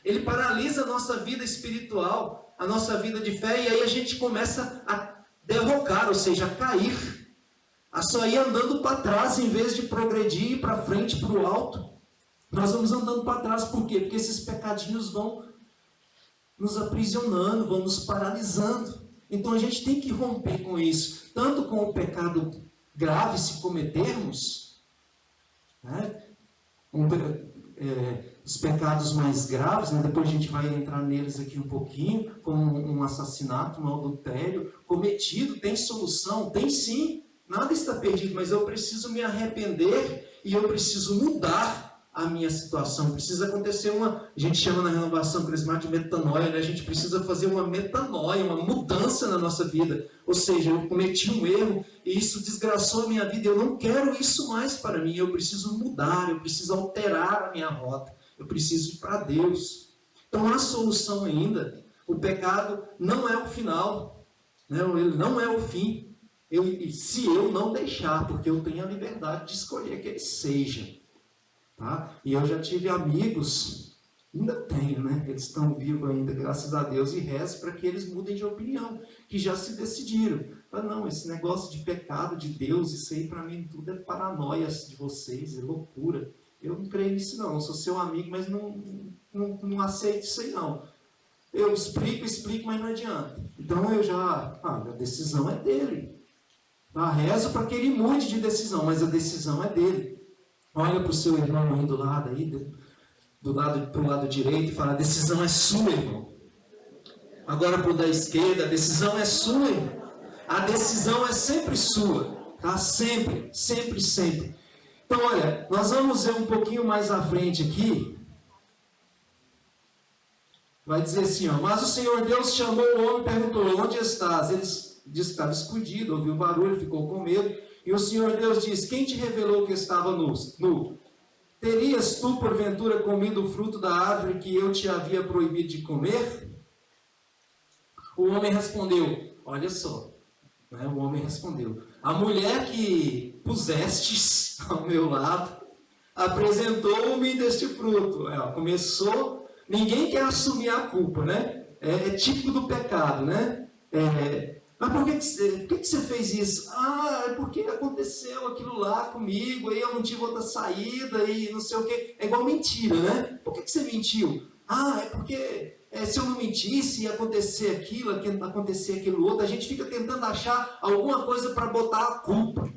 Ele paralisa a nossa vida espiritual, a nossa vida de fé, e aí a gente começa a derrocar, ou seja, a cair, a só ir andando para trás em vez de progredir para frente, para o alto. Nós vamos andando para trás, por quê? Porque esses pecadinhos vão nos aprisionando, vão nos paralisando. Então a gente tem que romper com isso, tanto com o pecado grave, se cometermos, né? Os pecados mais graves, né? Depois a gente vai entrar neles aqui um pouquinho, como um assassinato, um adultério cometido, tem solução? Tem sim, nada está perdido, mas eu preciso me arrepender e eu preciso mudar a minha situação. Precisa acontecer a gente chama na renovação carismática de metanoia, né? A gente precisa fazer uma metanoia, uma mudança na nossa vida. Ou seja, eu cometi um erro e isso desgraçou a minha vida. Eu não quero isso mais para mim. Eu preciso mudar, eu preciso alterar a minha rota. Eu preciso ir para Deus. Então há solução ainda. O pecado não é o final, né? Ele não é o fim. Se eu não deixar, porque eu tenho a liberdade de escolher que ele seja. Tá? E eu já tive amigos, ainda tenho, né? Eles estão vivos ainda, graças a Deus, e rezo para que eles mudem de opinião, que já se decidiram. Mas não, esse negócio de pecado de Deus, isso aí para mim tudo é paranoia de vocês, é loucura. Eu não creio nisso não, eu sou seu amigo, mas não aceito isso aí não. Eu explico, mas não adianta. Então eu já, a decisão é dele. Rezo para que ele mude de decisão, mas a decisão é dele. Olha para o seu irmão aí do lado, para o lado direito, e fala: a decisão é sua, irmão. Agora para o da esquerda, a decisão é sua, irmão. A decisão é sempre sua, tá? Sempre, sempre, sempre. Então, olha, nós vamos ver um pouquinho mais à frente aqui. Vai dizer assim, ó: mas o Senhor Deus chamou o homem e perguntou: onde estás? Ele disse que estava escondido, ouviu o barulho, ficou com medo. E o Senhor Deus diz: quem te revelou que estava nu? Terias tu, porventura, comido o fruto da árvore que eu te havia proibido de comer? O homem respondeu, olha só, né? O homem respondeu: a mulher que pusestes ao meu lado apresentou-me deste fruto. Começou, ninguém quer assumir a culpa, né? É típico do pecado, né? Mas por que você fez isso? É porque aconteceu aquilo lá comigo, aí eu não tive outra saída, e não sei o quê. É igual mentira, né? Por que você mentiu? É porque se eu não mentisse, ia acontecer aquilo, acontecer aquilo outro. A gente fica tentando achar alguma coisa para botar a culpa,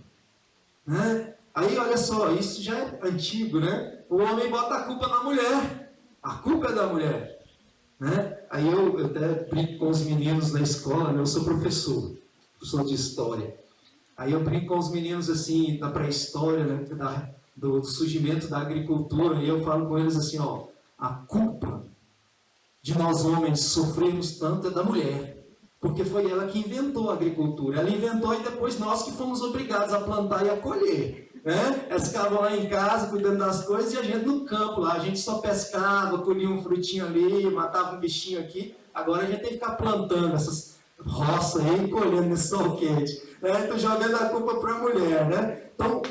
né? Aí, olha só, isso já é antigo, né? O homem bota a culpa na mulher. A culpa é da mulher, né? Aí eu até brinco com os meninos na escola, né? Eu sou professor de história. Aí eu brinco com os meninos assim, da pré-história, né? Do surgimento da agricultura, e eu falo com eles assim, ó: a culpa de nós homens sofrermos tanto é da mulher, porque foi ela que inventou a agricultura. Ela inventou e depois nós que fomos obrigados a plantar e a colher. né? Elas ficavam lá em casa cuidando das coisas e a gente no campo lá. A gente só pescava, colhia um frutinho ali, matava um bichinho aqui. Agora a gente tem que ficar plantando essas roças aí e colhendo nesse sol quente. Né? Então jogando a culpa para a mulher, né? Então,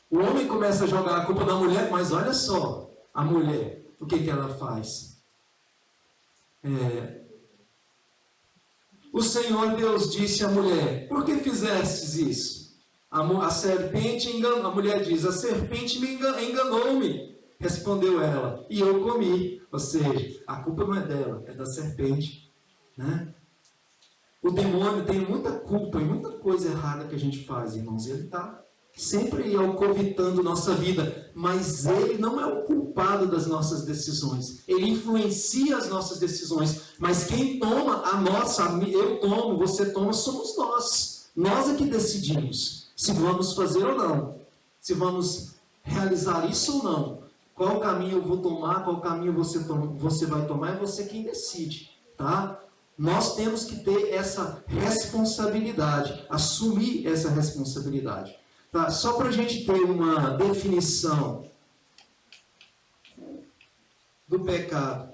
o homem começa a jogar a culpa na mulher, mas olha só, a mulher, o que ela faz? O Senhor Deus disse à mulher: por que fizestes isso? A serpente enganou. A mulher diz: a serpente me enganou-me. Respondeu ela: e eu comi. Ou seja, a culpa não é dela, é da serpente, né? O demônio tem muita culpa e muita coisa errada que a gente faz, irmãos. Ele está sempre alcovitando nossa vida, mas ele não é o culpado das nossas decisões. Ele influencia as nossas decisões, mas quem toma a nossa, eu tomo, você toma, somos nós. Nós é que decidimos se vamos fazer ou não, se vamos realizar isso ou não. Qual caminho eu vou tomar, qual caminho você vai tomar, é você quem decide, tá? Nós temos que ter essa responsabilidade, assumir essa responsabilidade. Tá? Só para a gente ter uma definição do pecado,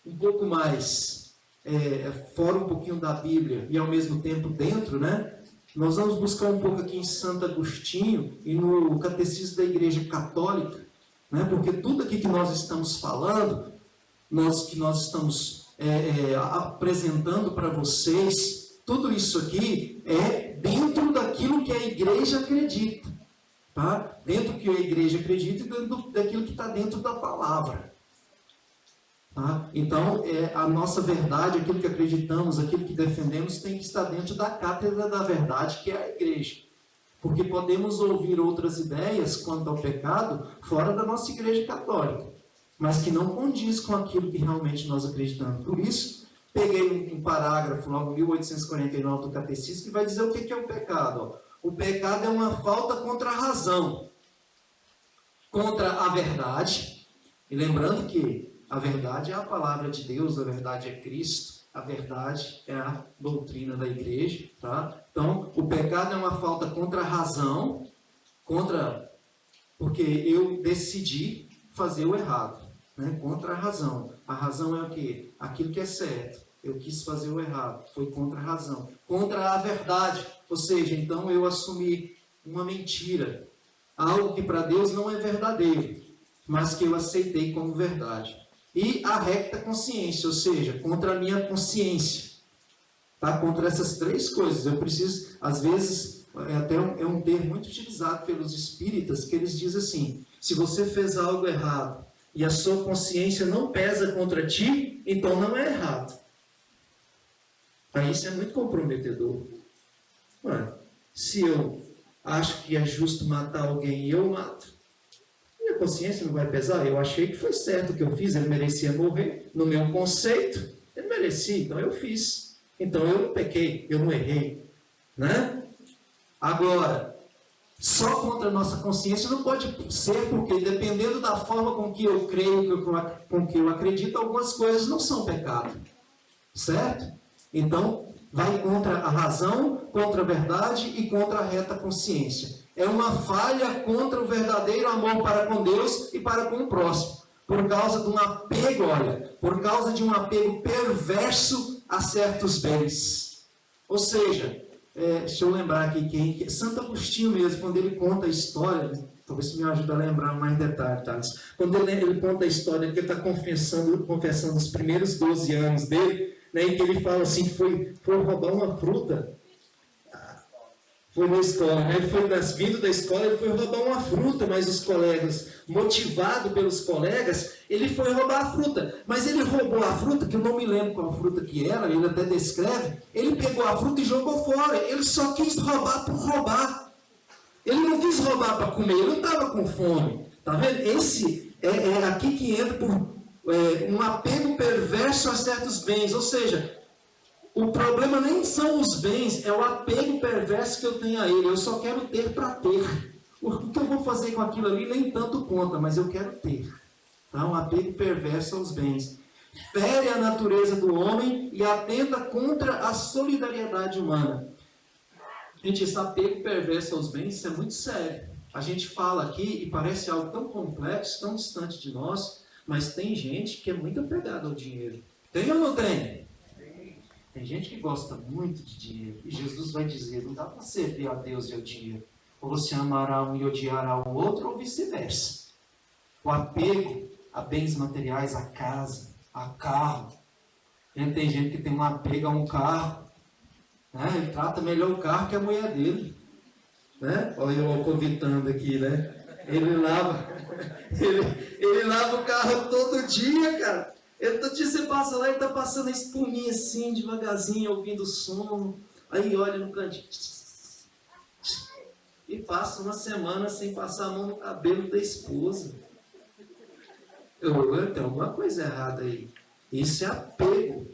um pouco mais fora um pouquinho da Bíblia e ao mesmo tempo dentro, né? Nós vamos buscar um pouco aqui em Santo Agostinho e no Catecismo da Igreja Católica, né? Porque tudo aqui que nós estamos falando, que nós estamos apresentando para vocês, tudo isso aqui é dentro daquilo que a igreja acredita, tá? Dentro do que a igreja acredita e dentro daquilo que está dentro da palavra, tá? Então, a nossa verdade, aquilo que acreditamos, aquilo que defendemos, tem que estar dentro da cátedra da verdade, que é a igreja. Porque podemos ouvir outras ideias quanto ao pecado fora da nossa igreja católica, mas que não condiz com aquilo que realmente nós acreditamos. Por isso, peguei um parágrafo, logo 1849 do Catecismo, que vai dizer o que é o pecado. O pecado é uma falta contra a razão, contra a verdade. E lembrando que a verdade é a palavra de Deus, a verdade é Cristo, a verdade é a doutrina da igreja. Tá? Então, o pecado é uma falta contra a razão, porque eu decidi fazer o errado. Né? Contra a razão. A razão é o quê? Aquilo que é certo. Eu quis fazer o errado. Foi contra a razão. Contra a verdade. Ou seja, então eu assumi uma mentira. Algo que para Deus não é verdadeiro, mas que eu aceitei como verdade. E a recta consciência, ou seja, contra a minha consciência. Tá? Contra essas três coisas. Eu preciso, às vezes, é um termo muito utilizado pelos espíritas, que eles dizem assim: se você fez algo errado e a sua consciência não pesa contra ti, então não é errado. Aí isso é muito comprometedor. Mano, se eu acho que é justo matar alguém e eu mato, minha consciência não vai pesar? Eu achei que foi certo o que eu fiz, ele merecia morrer. No meu conceito, ele merecia, então eu fiz. Então eu não pequei, eu não errei. Né? Agora, só contra a nossa consciência não pode ser, porque dependendo da forma com que eu creio, com que eu acredito, algumas coisas não são pecado. Certo? Então, vai contra a razão, contra a verdade e contra a reta consciência. É uma falha contra o verdadeiro amor para com Deus e para com o próximo. Por causa de um apego, por causa de um apego perverso a certos bens. Ou seja, deixa eu lembrar aqui, Santo Agostinho mesmo, quando ele conta a história, talvez isso me ajude a lembrar mais detalhes, tá? Quando ele conta a história que ele está confessando os primeiros 12 anos dele, né, em que ele fala assim, que foi roubar uma fruta, foi na escola, né? Ele foi vindo da escola, ele foi roubar uma fruta, mas os colegas, motivado pelos colegas, ele foi roubar a fruta, mas ele roubou a fruta, que eu não me lembro qual fruta que era, ele até descreve, ele pegou a fruta e jogou fora, ele só quis roubar por roubar, ele não quis roubar para comer, ele não estava com fome, tá vendo? Esse é aqui que entra por um apego perverso a certos bens, ou seja, o problema nem são os bens, é o apego perverso que eu tenho a ele. Eu só quero ter para ter. O que eu vou fazer com aquilo ali nem tanto conta, mas eu quero ter. Tá? Um apego perverso aos bens. Fere a natureza do homem e atenta contra a solidariedade humana. Gente, esse apego perverso aos bens, isso é muito sério. A gente fala aqui e parece algo tão complexo, tão distante de nós, mas tem gente que é muito apegada ao dinheiro. Tem ou não tem? Tem gente que gosta muito de dinheiro. E Jesus vai dizer, não dá para servir a Deus e ao dinheiro. Ou você amará um e odiará o outro, ou vice-versa. O apego a bens materiais, a casa, a carro. Tem gente que tem um apego a um carro. Né? Ele trata melhor o carro que a mulher dele. Né? Olha eu convidando aqui, né? Ele lava o carro todo dia, cara. Todo dia você passa lá e está passando a espuminha assim, devagarzinho, ouvindo o som. Aí olha no cantinho. E passa uma semana sem passar a mão no cabelo da esposa. Tem alguma coisa errada aí. Isso é apego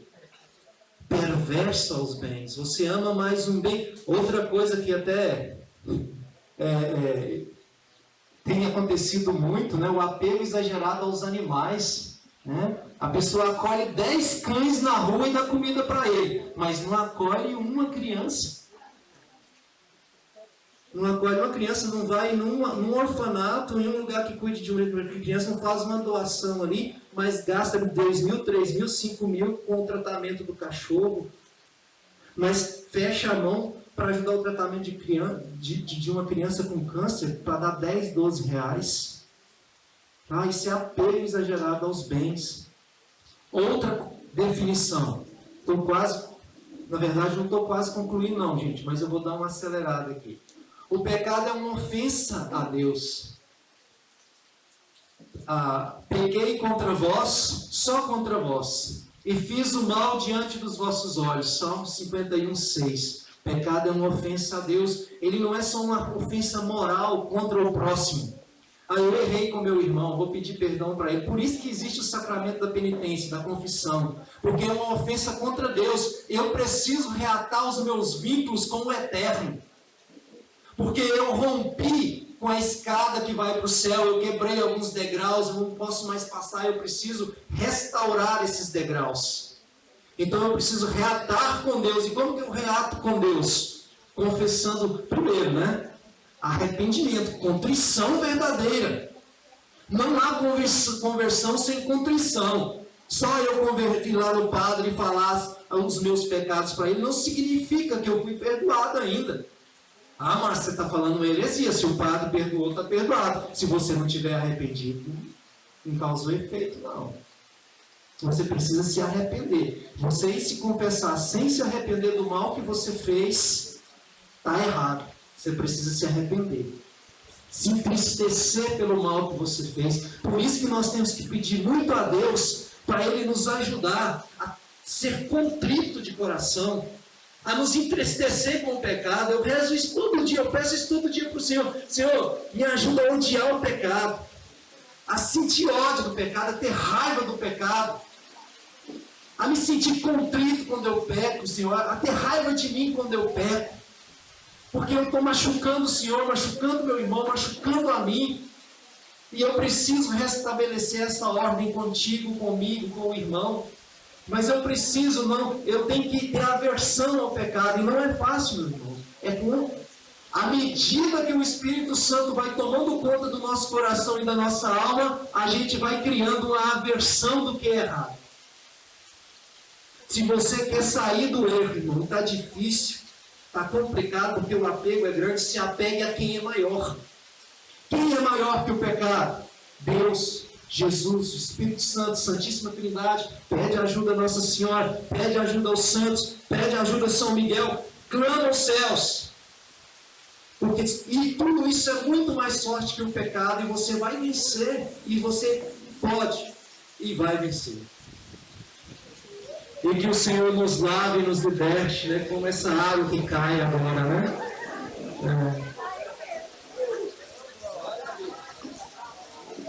perverso aos bens. Você ama mais um bem. Outra coisa que até tem acontecido muito, né? O apego exagerado aos animais. Né? A pessoa acolhe 10 cães na rua e dá comida para ele, mas não acolhe uma criança. Não acolhe uma criança, não vai num orfanato, em um lugar que cuide de uma criança, não faz uma doação ali, mas gasta 2 mil, 3 mil, 5 mil com o tratamento do cachorro, mas fecha a mão para ajudar o tratamento de uma criança com câncer, para dar 10, 12 reais. Isso é apego exagerado aos bens. Outra definição. Na verdade, não estou quase concluindo não, gente, mas eu vou dar uma acelerada aqui. O pecado é uma ofensa a Deus. Pequei contra vós, só contra vós, e fiz o mal diante dos vossos olhos. Salmo 51, 6. Pecado é uma ofensa a Deus. Ele não é só uma ofensa moral contra o próximo. Eu errei com meu irmão, vou pedir perdão para ele. Por isso que existe o sacramento da penitência, da confissão. Porque é uma ofensa contra Deus. Eu preciso reatar os meus vínculos com o eterno. Porque eu rompi com a escada que vai para o céu, eu quebrei alguns degraus, eu não posso mais passar, eu preciso restaurar esses degraus. Então eu preciso reatar com Deus. E como que eu reato com Deus? Confessando primeiro, né? Arrependimento, contrição verdadeira. Não há conversão sem contrição. Só eu converti lá no padre e falar os meus pecados para ele, não significa que eu fui perdoado ainda. Mas você está falando uma heresia. Se o padre perdoou, está perdoado. Se você não tiver arrependido, não causou efeito, não. Você precisa se arrepender. Você ir se confessar sem se arrepender do mal que você fez, está errado. Você precisa se arrepender. Se entristecer pelo mal que você fez. Por isso que nós temos que pedir muito a Deus para Ele nos ajudar a ser contrito de coração, a nos entristecer com o pecado. Eu rezo isso todo dia, eu peço isso todo dia para o Senhor. Senhor, me ajuda a odiar o pecado, a sentir ódio do pecado, a ter raiva do pecado, a me sentir contrito quando eu peco, Senhor, a ter raiva de mim quando eu peco. Porque eu estou machucando o Senhor, machucando meu irmão, machucando a mim. E eu preciso restabelecer essa ordem contigo, comigo, com o irmão. Mas eu tenho que ter aversão ao pecado. E não é fácil, meu irmão. É com à medida que o Espírito Santo vai tomando conta do nosso coração e da nossa alma, a gente vai criando uma aversão do que é errado. Se você quer sair do erro, irmão, está difícil. Está complicado porque o apego é grande. Se apegue a quem é maior. Quem é maior que o pecado? Deus, Jesus, o Espírito Santo, Santíssima Trindade. Pede ajuda a Nossa Senhora, pede ajuda aos santos, pede ajuda a São Miguel, clama aos céus. E tudo isso é muito mais forte que o pecado, e você vai vencer, e você pode e vai vencer. E que o Senhor nos lave e nos liberte, né? Como essa água que cai agora, né?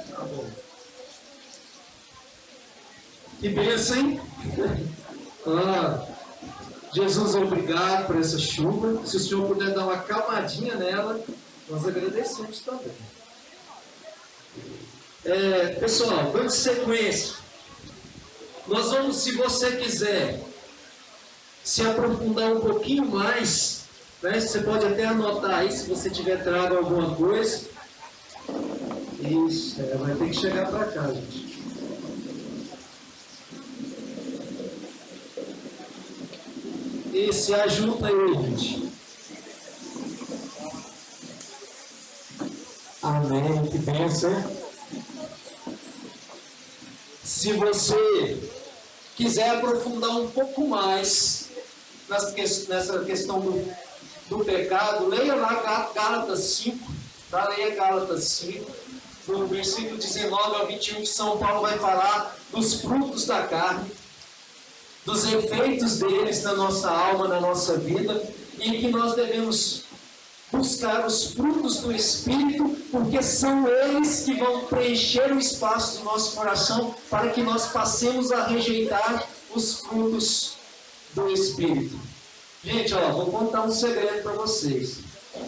Tá bom. Que bênção, hein? Jesus, obrigado por essa chuva. Se o Senhor puder dar uma calmadinha nela, nós agradecemos também. Pessoal, dando sequência. Nós vamos, se você quiser se aprofundar um pouquinho mais Né? Você pode até anotar aí se você tiver trago alguma coisa. Isso, vai ter que chegar para cá, gente. E se ajuda aí, gente. Amém, que bênção. Se você quiser aprofundar um pouco mais nessa questão do pecado, leia lá Gálatas 5, tá? Leia Gálatas 5, do versículo 19 ao 21, que São Paulo vai falar dos frutos da carne, dos efeitos deles na nossa alma, na nossa vida, e que nós devemos buscar os frutos do Espírito, porque são eles que vão preencher o espaço do nosso coração para que nós passemos a rejeitar os frutos do Espírito. Gente, vou contar um segredo para vocês.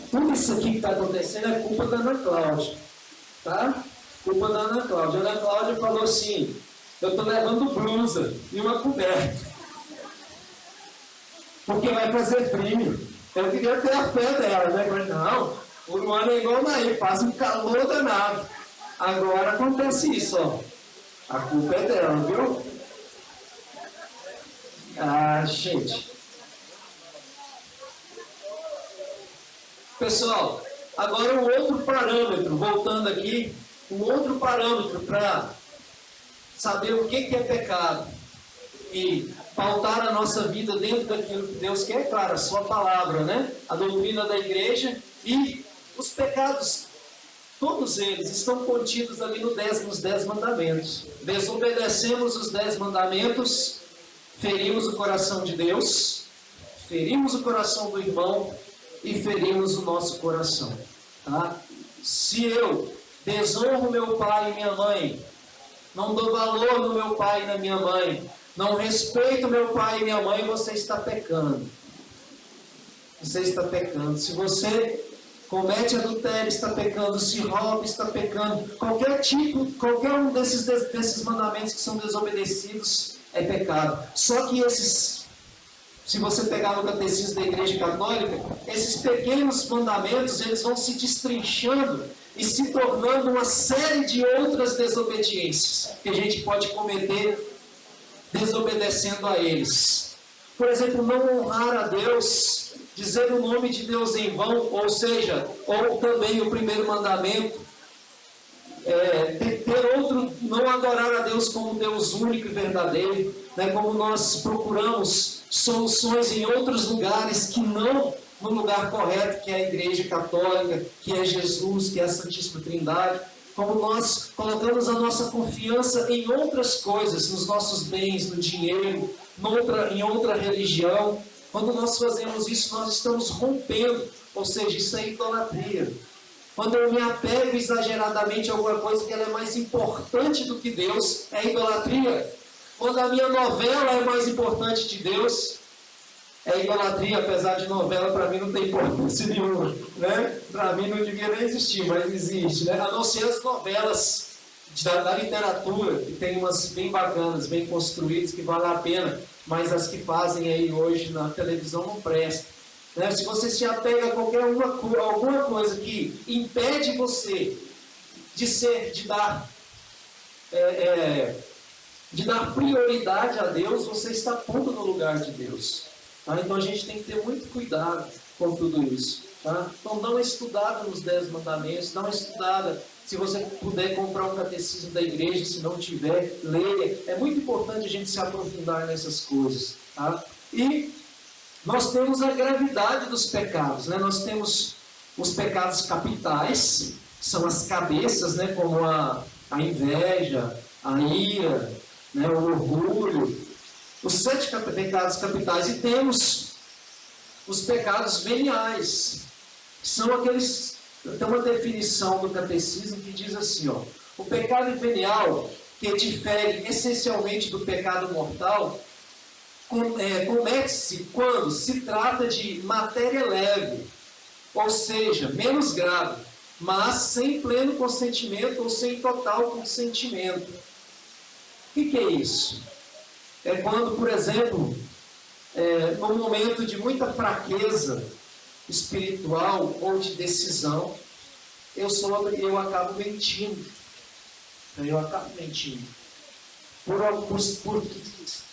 Tudo isso aqui que está acontecendo é culpa da Ana Cláudia, tá? Culpa da Ana Cláudia. A Ana Cláudia falou assim: eu estou levando blusa e uma coberta, porque vai fazer frio. Eu queria ter a fé dela, né? Mas não, o Luana é igual Naí, faz um calor danado. Agora acontece isso, ó. A culpa é dela, viu? Ah, gente. Pessoal, agora um outro parâmetro, voltando aqui, um outro parâmetro para saber o que é pecado e pautar a nossa vida dentro daquilo que Deus quer, claro, a sua palavra, né? A doutrina da igreja e os pecados, todos eles estão contidos ali nos 10 mandamentos. Desobedecemos os 10 mandamentos, ferimos o coração de Deus, ferimos o coração do irmão e ferimos o nosso coração, tá? Se eu desonro meu pai e minha mãe, não dou valor no meu pai e na minha mãe, não respeito meu pai e minha mãe, você está pecando. Você está pecando. Se você comete adultério, está pecando. Se rouba, está pecando. Qualquer um desses mandamentos que são desobedecidos é pecado. Só que se você pegar no catecismo da Igreja Católica, esses pequenos mandamentos, eles vão se destrinchando e se tornando uma série de outras desobediências que a gente pode cometer desobedecendo a eles. Por exemplo, não honrar a Deus, dizer o nome de Deus em vão, ou seja, ou também o primeiro mandamento, não adorar a Deus como Deus único e verdadeiro, né? Como nós procuramos soluções em outros lugares que não no lugar correto, que é a Igreja Católica, que é Jesus, que é a Santíssima Trindade. Como nós colocamos a nossa confiança em outras coisas, nos nossos bens, no dinheiro, em outra religião. Quando nós fazemos isso, nós estamos rompendo, ou seja, isso é idolatria. Quando eu me apego exageradamente a alguma coisa que ela é mais importante do que Deus, é idolatria. Quando a minha novela é mais importante de Deus, é idolatria. Apesar de novela, para mim não tem importância nenhuma, né? Para mim não devia nem existir, mas existe, né? A não ser as novelas da literatura, que tem umas bem bacanas, bem construídas, que valem a pena, mas as que fazem aí hoje na televisão não prestam, né? Se você se apega a alguma coisa que impede você de dar prioridade a Deus, você está pondo no lugar de Deus. Tá? Então a gente tem que ter muito cuidado com tudo isso. Tá? Então dá uma estudada nos 10 mandamentos, dá uma estudada, se você puder comprar um catecismo da igreja, se não tiver, leia. É muito importante a gente se aprofundar nessas coisas. Tá? E nós temos a gravidade dos pecados. Né? Nós temos os pecados capitais, que são as cabeças, né? Como a inveja, a ira, né? O orgulho. Os 7 pecados capitais. E temos os pecados veniais, que são aqueles. Tem uma definição do catecismo que diz assim: o pecado venial, que difere essencialmente do pecado mortal, comete-se quando se trata de matéria leve, ou seja, menos grave, mas sem pleno consentimento ou sem total consentimento. O que é isso? É quando, por exemplo, num momento de muita fraqueza, espiritual ou de decisão, eu acabo mentindo. Eu acabo mentindo.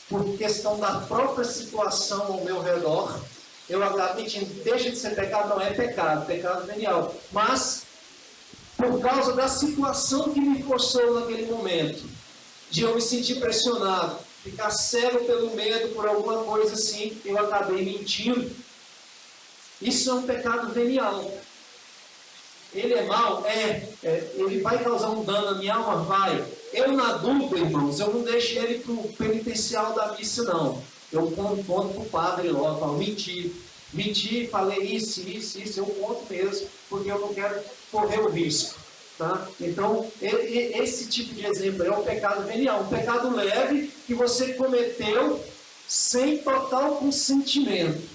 Por questão da própria situação ao meu redor, eu acabo mentindo. Deixa de ser pecado, não é pecado, pecado venial. Mas, por causa da situação que me forçou naquele momento, de eu me sentir pressionado, ficar cego pelo medo, por alguma coisa assim, eu acabei mentindo. Isso é um pecado venial. Ele é mau? Ele vai causar um dano à minha alma? Vai. Eu, na dúvida, irmãos, eu não deixo ele para o penitencial da missa, não. Eu conto para o padre logo, falo, menti, falei isso, eu conto mesmo, porque eu não quero correr o risco. Tá? Então, esse tipo de exemplo é um pecado venial, um pecado leve que você cometeu sem total consentimento.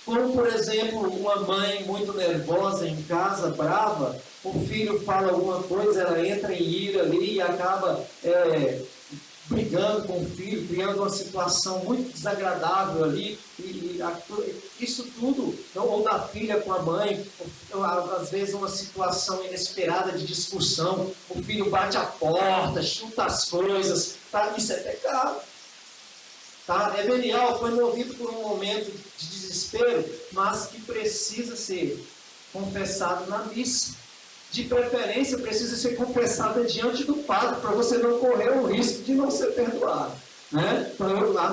Como, por exemplo, uma mãe muito nervosa em casa, brava, o filho fala alguma coisa, ela entra em ira ali e acaba brigando com o filho, criando uma situação muito desagradável ali, isso tudo, ou da filha com a mãe, ou, às vezes uma situação inesperada de discussão, o filho bate a porta, chuta as coisas, tá? Isso é pecado. Tá? É venial, foi movido por um momento de desespero, mas que precisa ser confessado na missa. De preferência, precisa ser confessado diante do padre, para você não correr o risco de não ser perdoado. Né?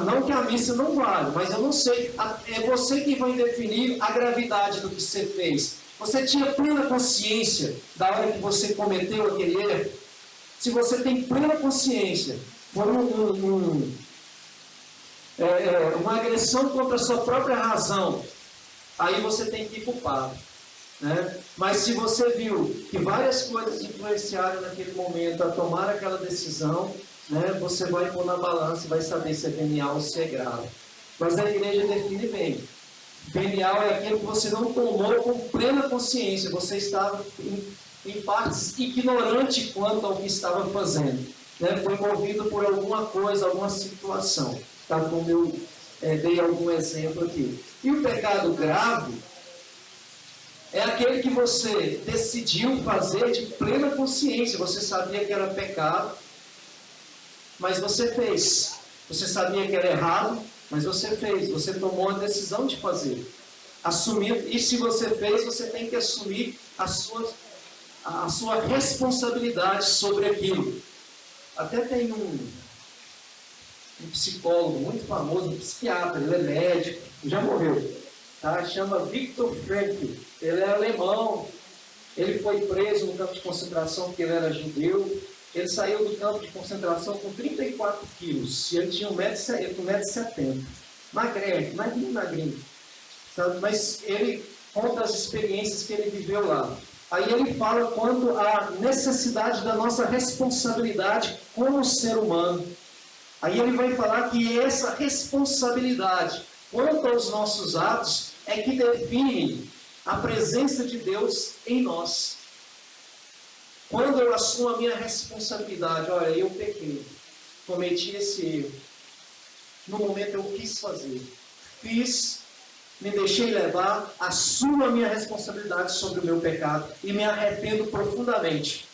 Não que a missa não vale, mas eu não sei. É você que vai definir a gravidade do que você fez. Você tinha plena consciência da hora que você cometeu aquele erro? Se você tem plena consciência, foi uma agressão contra a sua própria razão, aí você tem que ir para o padre. Né? Mas se você viu que várias coisas influenciaram naquele momento a tomar aquela decisão, né, você vai pôr na balança e vai saber se é venial ou se é grave. Mas a igreja define bem. Venial é aquilo que você não tomou com plena consciência, você estava em partes ignorante quanto ao que estava fazendo. Né? Foi movido por alguma coisa, alguma situação. Tá? Como eu dei algum exemplo aqui. E o pecado grave é aquele que você decidiu fazer de plena consciência. Você sabia que era pecado, mas você fez. Você sabia que era errado, mas você fez. Você tomou a decisão de fazer. Assumir. E se você fez, você tem que assumir a sua responsabilidade sobre aquilo. Até tem um psicólogo muito famoso, um psiquiatra, ele é médico, já morreu. Tá? Chama Viktor Frankl. Ele é alemão, ele foi preso no campo de concentração porque ele era judeu. Ele saiu do campo de concentração com 34 quilos, e ele tinha 1,70 m. Magrinho. Sabe? Mas ele conta as experiências que ele viveu lá. Aí ele fala quanto à necessidade da nossa responsabilidade como ser humano. Aí ele vai falar que essa responsabilidade quanto aos nossos atos é que define a presença de Deus em nós. Quando eu assumo a minha responsabilidade, olha, eu pequei, cometi esse erro. No momento eu quis fazer, fiz, me deixei levar, assumo a minha responsabilidade sobre o meu pecado e me arrependo profundamente.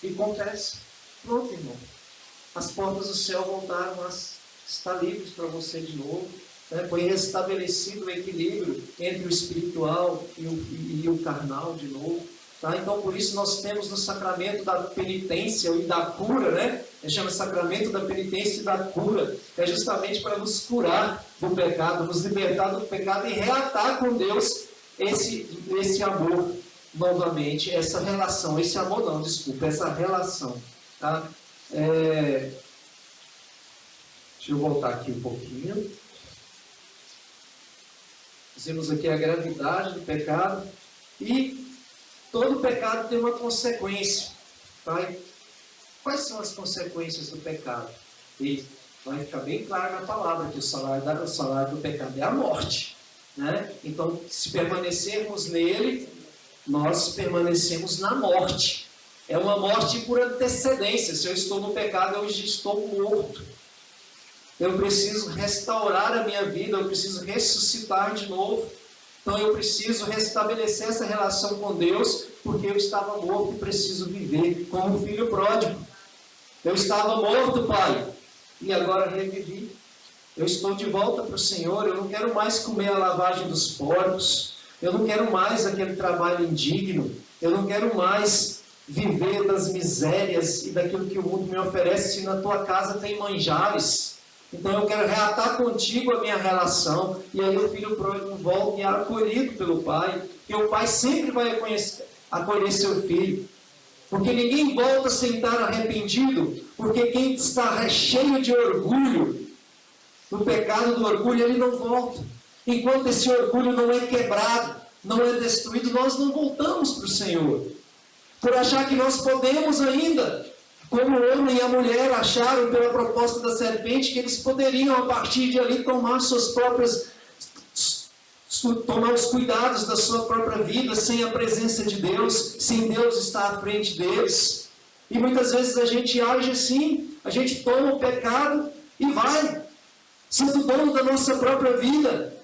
E confesso, pronto, irmão. As portas do céu voltaram a estar livres para você de novo. Né? Foi restabelecido o equilíbrio entre o espiritual e o carnal de novo. Tá? Então, por isso, nós temos no sacramento da penitência e da cura, né? Chama sacramento da penitência e da cura. É justamente para nos curar do pecado, nos libertar do pecado e reatar com Deus esse amor novamente, essa relação. Esse amor não, desculpa, essa relação. Tá? Deixa eu voltar aqui um pouquinho. Fizemos aqui a gravidade do pecado. E todo pecado tem uma consequência. Tá? Quais são as consequências do pecado? E vai ficar bem claro na palavra que o salário do pecado é a morte. Né? Então, se permanecermos nele, nós permanecemos na morte. É uma morte por antecedência. Se eu estou no pecado, eu já estou morto. Eu preciso restaurar a minha vida, eu preciso ressuscitar de novo. Então eu preciso restabelecer essa relação com Deus, porque eu estava morto e preciso viver como um filho pródigo. Eu estava morto, Pai, e agora revivi. Eu estou de volta para o Senhor, eu não quero mais comer a lavagem dos porcos, eu não quero mais aquele trabalho indigno, eu não quero mais viver das misérias e daquilo que o mundo me oferece, se na tua casa tem manjares. Então eu quero reatar contigo a minha relação. E aí o filho pródigo volta e é acolhido pelo pai. E o pai sempre vai acolher seu filho. Porque ninguém volta sem estar arrependido. Porque quem está cheio de orgulho, do pecado do orgulho, ele não volta. Enquanto esse orgulho não é quebrado, não é destruído, nós não voltamos para o Senhor. Por achar que nós podemos ainda, como o homem e a mulher acharam pela proposta da serpente, que eles poderiam a partir de ali tomar os cuidados da sua própria vida, sem a presença de Deus, sem Deus estar à frente deles. E muitas vezes a gente age assim, a gente toma o pecado e vai, sendo dono da nossa própria vida.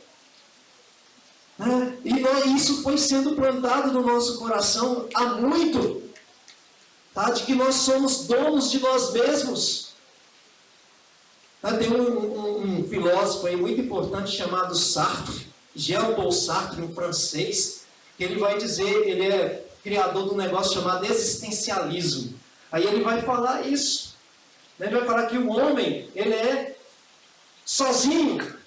E isso foi sendo plantado no nosso coração há muito. De que nós somos donos de nós mesmos. Tem um filósofo aí muito importante chamado Sartre, Jean-Paul Sartre, um francês, que ele vai dizer, ele é criador de um negócio chamado existencialismo. Aí ele vai falar isso. Ele vai falar que o homem, ele é sozinho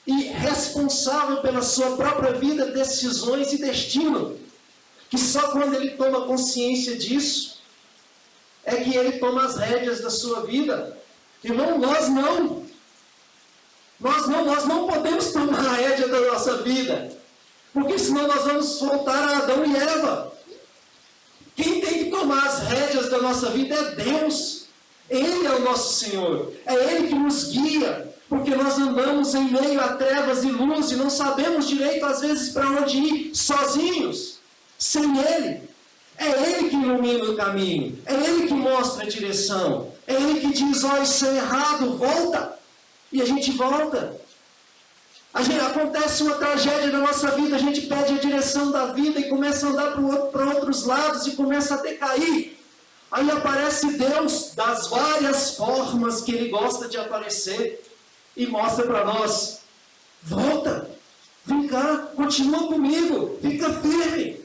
e responsável pela sua própria vida, decisões e destino. Que só quando ele toma consciência disso, é que ele toma as rédeas da sua vida. Irmão, nós não podemos tomar a rédea da nossa vida, porque senão nós vamos voltar a Adão e Eva. Quem tem que tomar as rédeas da nossa vida é Deus. Ele é o nosso Senhor, é Ele que nos guia, porque nós andamos em meio a trevas e luz, e não sabemos direito às vezes para onde ir sozinhos, sem Ele. É Ele que ilumina o caminho, é Ele que mostra a direção, é Ele que diz, isso é errado, volta, e a gente volta. Acontece uma tragédia na nossa vida, a gente perde a direção da vida e começa a andar para outros lados e começa a decair. Aí aparece Deus das várias formas que Ele gosta de aparecer e mostra para nós, volta, vem cá, continua comigo, fica firme.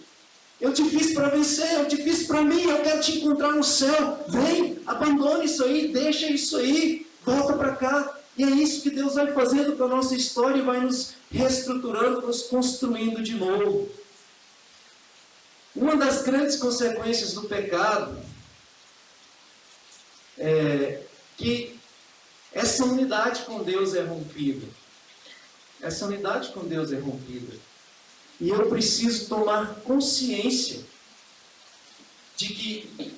Eu te fiz para vencer, eu te fiz para mim, eu quero te encontrar no céu. Vem, abandona isso aí, deixa isso aí, volta para cá. E é isso que Deus vai fazendo com a nossa história e vai nos reestruturando, nos construindo de novo. Uma das grandes consequências do pecado é que essa unidade com Deus é rompida. Essa unidade com Deus é rompida. E eu preciso tomar consciência de que,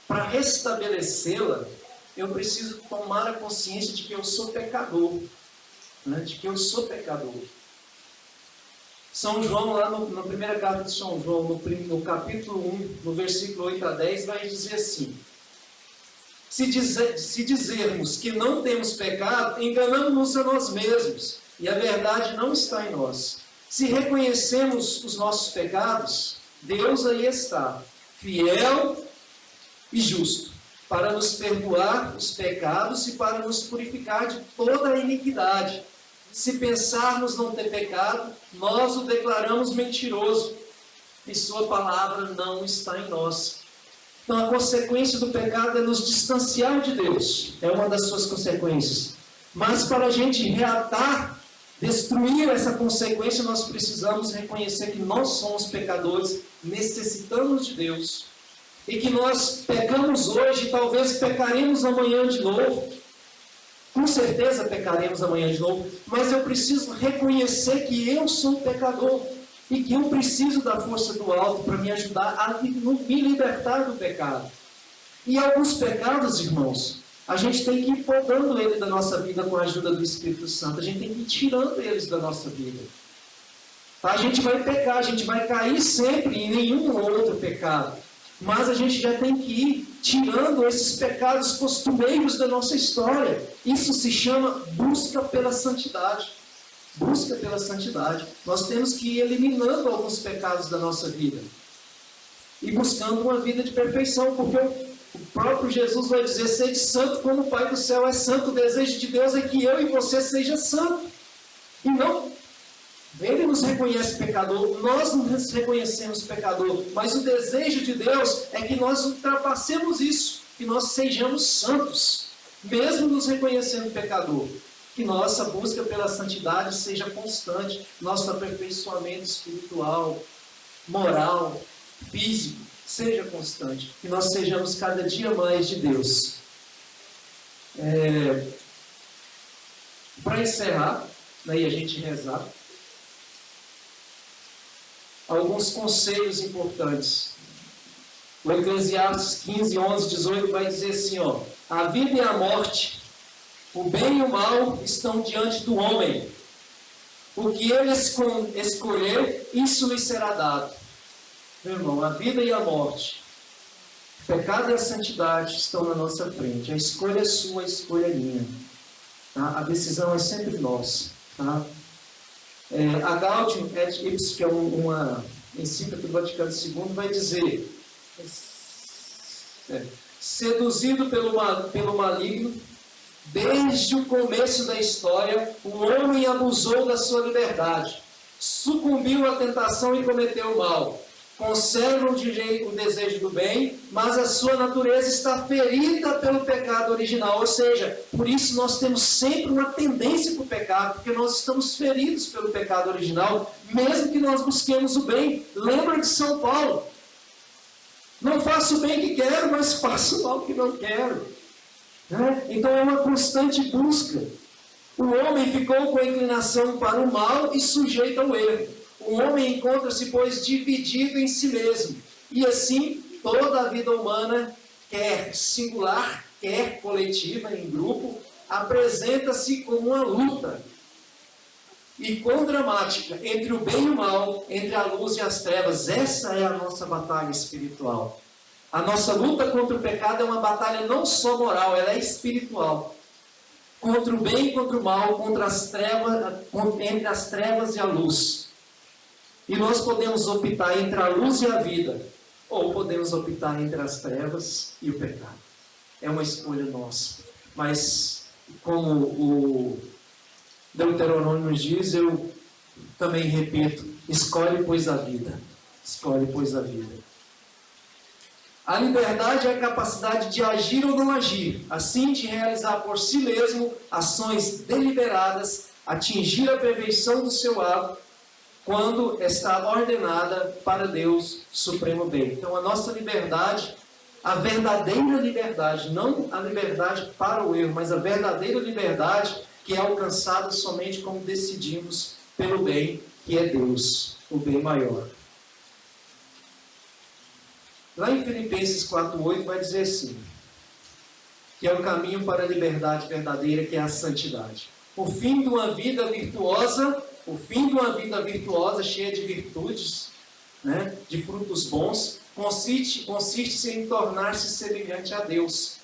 para restabelecê-la, eu preciso tomar a consciência de que eu sou pecador. De que eu sou pecador. São João, lá na primeira carta de São João, no capítulo 1, no versículo 8 a 10, vai dizer assim: se dizermos que não temos pecado, enganamos-nos a nós mesmos, e a verdade não está em nós. Se reconhecemos os nossos pecados, Deus aí está, fiel e justo, para nos perdoar os pecados e para nos purificar de toda a iniquidade. Se pensarmos não ter pecado, nós o declaramos mentiroso, e sua palavra não está em nós. Então a consequência do pecado é nos distanciar de Deus, é uma das suas consequências. Mas para a gente reatar, destruir essa consequência, nós precisamos reconhecer que nós somos pecadores, necessitamos de Deus, e que nós pecamos hoje, talvez pecaremos amanhã de novo, com certeza pecaremos amanhã de novo, mas eu preciso reconhecer que eu sou pecador, e que eu preciso da força do alto para me ajudar a me libertar do pecado. E alguns pecados, irmãos, a gente tem que ir podando ele da nossa vida com a ajuda do Espírito Santo. A gente tem que ir tirando eles da nossa vida. A gente vai pecar, a gente vai cair sempre em nenhum outro pecado. Mas a gente já tem que ir tirando esses pecados costumeiros da nossa história. Isso se chama busca pela santidade. busca pela santidade. Nós temos que ir eliminando alguns pecados da nossa vida e buscando uma vida de perfeição, porque o próprio Jesus vai dizer: sede santo como o Pai do céu é santo. O desejo de Deus é que eu e você seja santo. E não, Ele nos reconhece pecador, nós nos reconhecemos pecador, mas o desejo de Deus é que nós ultrapassemos isso, que nós sejamos santos, mesmo nos reconhecendo pecador. Que nossa busca pela santidade seja constante, nosso aperfeiçoamento espiritual, moral, físico, seja constante, que nós sejamos cada dia mais de Deus. Para encerrar, e a gente rezar, alguns conselhos importantes. O Eclesiastes 15, 11, 18 vai dizer assim, ó: a vida e a morte, o bem e o mal estão diante do homem. O que ele escolher, isso lhe será dado. Meu irmão, a vida e a morte, o pecado e a santidade estão na nossa frente. A escolha é sua, a escolha é minha. Tá? A decisão é sempre nossa. Tá? A Gaudium et Ipsis, que é uma encíclica do Vaticano II, vai dizer: seduzido pelo maligno, desde o começo da história, o homem abusou da sua liberdade, sucumbiu à tentação e cometeu o mal. Conserva o desejo do bem, mas a sua natureza está ferida pelo pecado original. Ou seja, por isso nós temos sempre uma tendência para o pecado, porque nós estamos feridos pelo pecado original, mesmo que nós busquemos o bem. Lembra de São Paulo? Não faço o bem que quero, mas faço o mal que não quero. Então é uma constante busca. O homem ficou com a inclinação para o mal e sujeito ao erro. O homem encontra-se, pois, dividido em si mesmo. E assim, toda a vida humana, quer singular, quer coletiva, em grupo, apresenta-se como uma luta. E quão dramática, entre o bem e o mal, entre a luz e as trevas. Essa é a nossa batalha espiritual. A nossa luta contra o pecado é uma batalha não só moral, ela é espiritual. Contra o bem e contra o mal, contra as trevas, entre as trevas e a luz. E nós podemos optar entre a luz e a vida, ou podemos optar entre as trevas e o pecado. É uma escolha nossa. Mas, como o Deuteronômio nos diz, eu também repito: escolhe, pois, a vida. Escolhe, pois, a vida. A liberdade é a capacidade de agir ou não agir, assim de realizar por si mesmo ações deliberadas, atingir a perfeição do seu ato, quando está ordenada para Deus supremo bem. Então a nossa liberdade, a verdadeira liberdade, não a liberdade para o erro, mas a verdadeira liberdade que é alcançada somente quando decidimos pelo bem, que é Deus, o bem maior. Lá em Filipenses 4,8 vai dizer assim, que é o caminho para a liberdade verdadeira, que é a santidade. O fim de uma vida virtuosa cheia de virtudes, de frutos bons, consiste em tornar-se semelhante a Deus.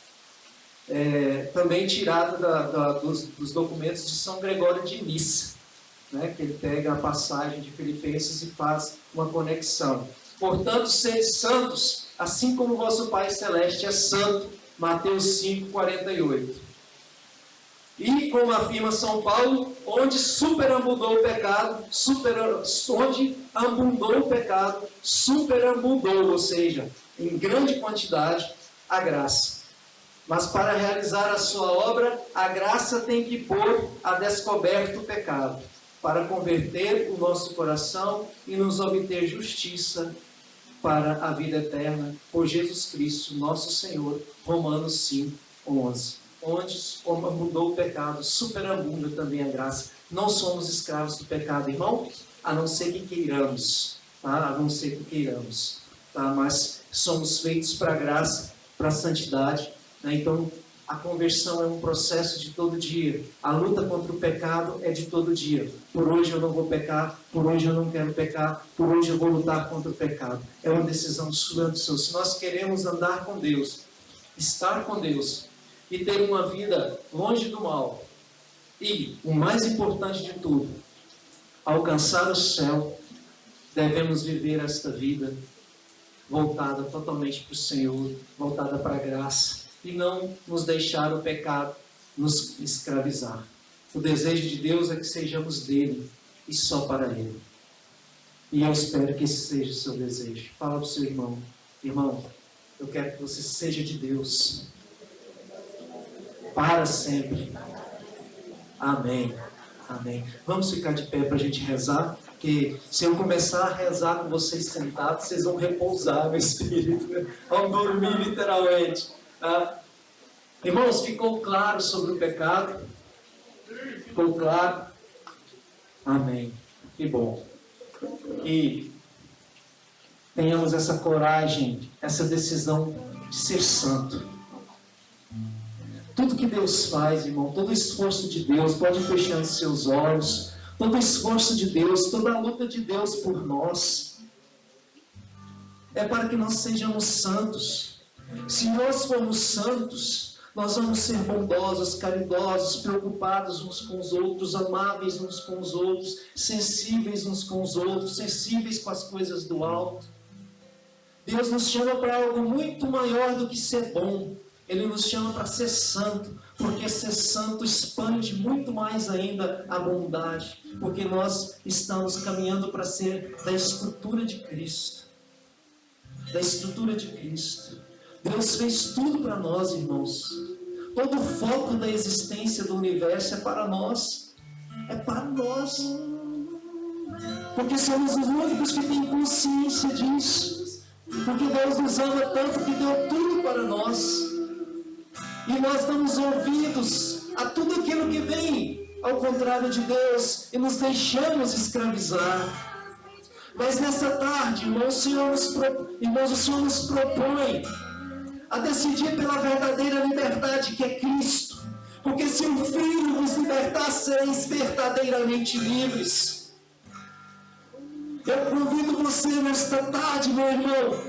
Também tirado dos documentos de São Gregório de Nissa, que ele pega a passagem de Filipenses e faz uma conexão. Portanto, sede santos, assim como vosso Pai Celeste é santo. Mateus 5,48. E, como afirma São Paulo, onde superabundou o pecado, superabundou, ou seja, em grande quantidade, a graça. Mas para realizar a sua obra, a graça tem que pôr a descoberto o pecado, para converter o nosso coração e nos obter justiça para a vida eterna, por Jesus Cristo, nosso Senhor. Romanos 5:11. Onde abundou o pecado, superabunda também a graça. Não somos escravos do pecado, irmão, a não ser que queiramos, tá? A não ser que queiramos, tá? Mas somos feitos para a graça, para a santidade, né? Então, a conversão é um processo de todo dia. A luta contra o pecado é de todo dia. Por hoje eu não vou pecar, por hoje eu não quero pecar, por hoje eu vou lutar contra o pecado. É uma decisão sua do seu. Se nós queremos andar com Deus, estar com Deus e ter uma vida longe do mal, e, o mais importante de tudo, alcançar o céu, devemos viver esta vida voltada totalmente para o Senhor, voltada para a graça, e não nos deixar o pecado nos escravizar. O desejo de Deus é que sejamos dele e só para ele. E eu espero que esse seja o seu desejo. Fala para o seu irmão: irmão, eu quero que você seja de Deus para sempre. Amém. Amém. Vamos ficar de pé para a gente rezar, porque se eu começar a rezar com vocês sentados, vocês vão repousar no espírito, vão dormir literalmente. Irmãos, ficou claro sobre o pecado? Ficou claro? Amém. Que bom. E tenhamos essa coragem, essa decisão de ser santo. Tudo que Deus faz, irmão, todo o esforço de Deus, pode fechar os seus olhos, todo o esforço de Deus, toda a luta de Deus por nós, é para que nós sejamos santos. Se nós formos santos, nós vamos ser bondosos, caridosos, preocupados uns com os outros, amáveis uns com os outros, sensíveis uns com os outros, sensíveis com as coisas do alto. Deus nos chama para algo muito maior do que ser bom. Ele nos chama para ser santo, porque ser santo expande muito mais ainda a bondade, porque nós estamos caminhando para ser da estrutura de Cristo. Da estrutura de Cristo. Deus fez tudo para nós, irmãos. Todo o foco da existência do universo é para nós. É para nós. Porque somos os únicos que têm consciência disso. Porque Deus nos ama tanto que deu tudo para nós. E nós damos ouvidos a tudo aquilo que vem ao contrário de Deus e nos deixamos escravizar. Mas nessa tarde, irmãos, o Senhor nos propõe a decidir pela verdadeira liberdade que é Cristo. Porque se o Filho vos libertar, sereis verdadeiramente livres. Eu convido você nesta tarde, meu irmão,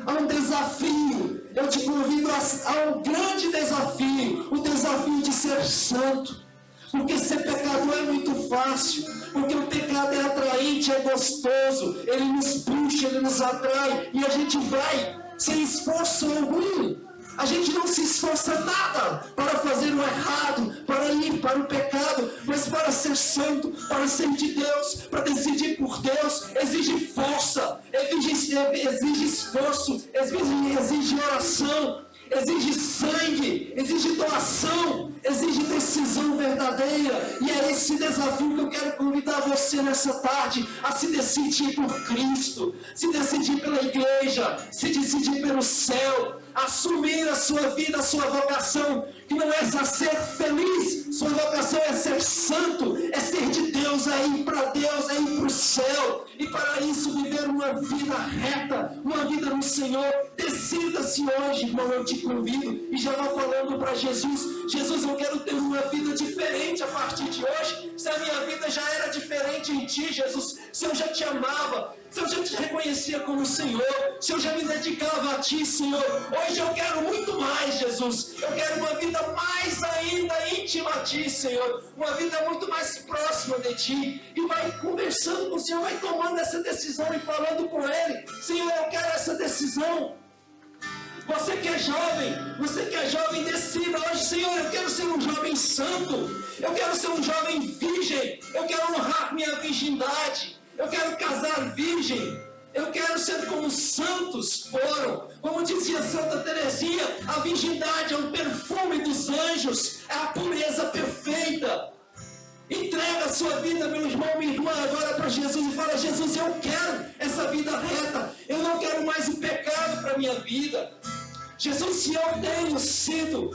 a um desafio. Eu te convido a um grande desafio, o desafio de ser santo. Porque ser pecador é muito fácil, porque o pecado é atraente, é gostoso, ele nos puxa, ele nos atrai, e a gente vai sem esforço algum. A gente não se esforça nada para fazer o errado, para ir para o pecado, mas para ser santo, para ser de Deus, para decidir por Deus, exige força, exige esforço, exige oração, exige sangue, exige doação, exige decisão verdadeira. E é esse desafio que eu quero convidar você nessa tarde, a se decidir por Cristo, se decidir pela igreja, se decidir pelo céu, assumir a sua vida, a sua vocação, que não é ser feliz, sua vocação é ser santo, é ser de Deus, é ir para Deus, é ir para o céu, e para isso viver uma vida reta, uma vida no Senhor. Decida-se hoje, irmão, eu te convido, e já vou falando para Jesus: Jesus, eu quero ter uma vida diferente a partir de hoje. Se a minha vida já era diferente em Ti, Jesus, se eu já Te amava, se eu já Te reconhecia como Senhor, se eu já me dedicava a Ti, Senhor, hoje eu quero muito mais, Jesus. Eu quero uma vida mais ainda íntima a Ti, Senhor, uma vida muito mais próxima de Ti. E vai conversando com o Senhor, vai tomando essa decisão e falando com Ele: Senhor, eu quero essa decisão. Você que é jovem, decida hoje: Senhor, eu quero ser um jovem santo, eu quero ser um jovem virgem, eu quero honrar minha virgindade, eu quero casar virgem, eu quero ser como os santos foram. Como dizia Santa Teresinha, a virgindade é um perfume dos anjos, é a pureza perfeita. Entrega a sua vida, meu irmão, minha irmã, agora para Jesus e fala: Jesus, eu quero essa vida reta, eu não quero mais o pecado para a minha vida. Jesus, se eu tenho sido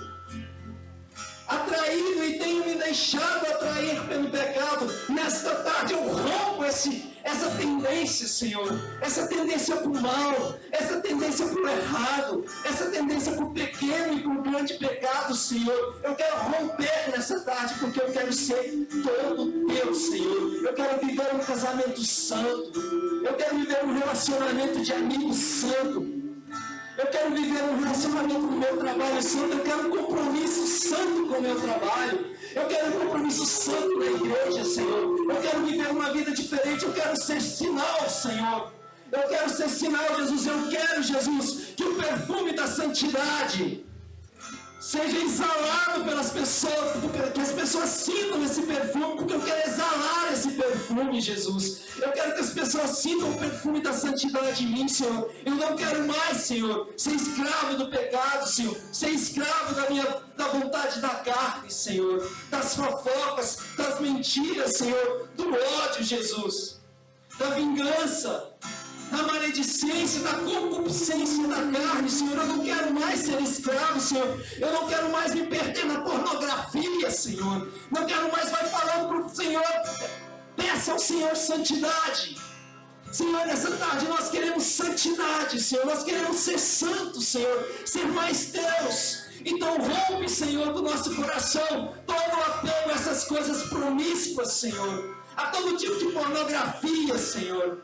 atraído e tenho me deixado atrair pelo pecado, nesta tarde eu rompo essa tendência, Senhor, essa tendência para o mal, essa tendência para o errado, essa tendência para o pequeno e para o grande pecado, Senhor. Eu quero romper nessa tarde, porque eu quero ser todo Teu, Senhor. Eu quero viver um casamento santo, eu quero viver um relacionamento de amigo santo, eu quero viver um relacionamento com o meu trabalho santo, eu quero um compromisso santo com o meu trabalho, Eu quero um compromisso santo na igreja, Senhor. Eu quero viver uma vida diferente. Eu quero ser sinal, Senhor. Eu quero ser sinal, Jesus. Eu quero, Jesus, que o perfume da santidade seja exalado pelas pessoas, que as pessoas sintam esse perfume, porque eu quero exalar esse perfume, Jesus. Eu quero que as pessoas sintam o perfume da santidade em mim, Senhor. Eu não quero mais, Senhor, ser escravo do pecado, Senhor, ser escravo da vontade da carne, Senhor, das fofocas, das mentiras, Senhor, do ódio, Jesus, da vingança, da maledicência, da concupiscência da carne, Senhor. Eu não quero mais ser escravo, Senhor. Eu não quero mais me perder na pornografia, Senhor. Não quero mais, vai falando para o Senhor, peça ao Senhor santidade. Senhor, nessa tarde nós queremos santidade, Senhor. Nós queremos ser santos, Senhor. Ser mais teus. Então rompe, Senhor, do nosso coração todo o apego a essas coisas promíscuas, Senhor. A todo tipo de pornografia, Senhor.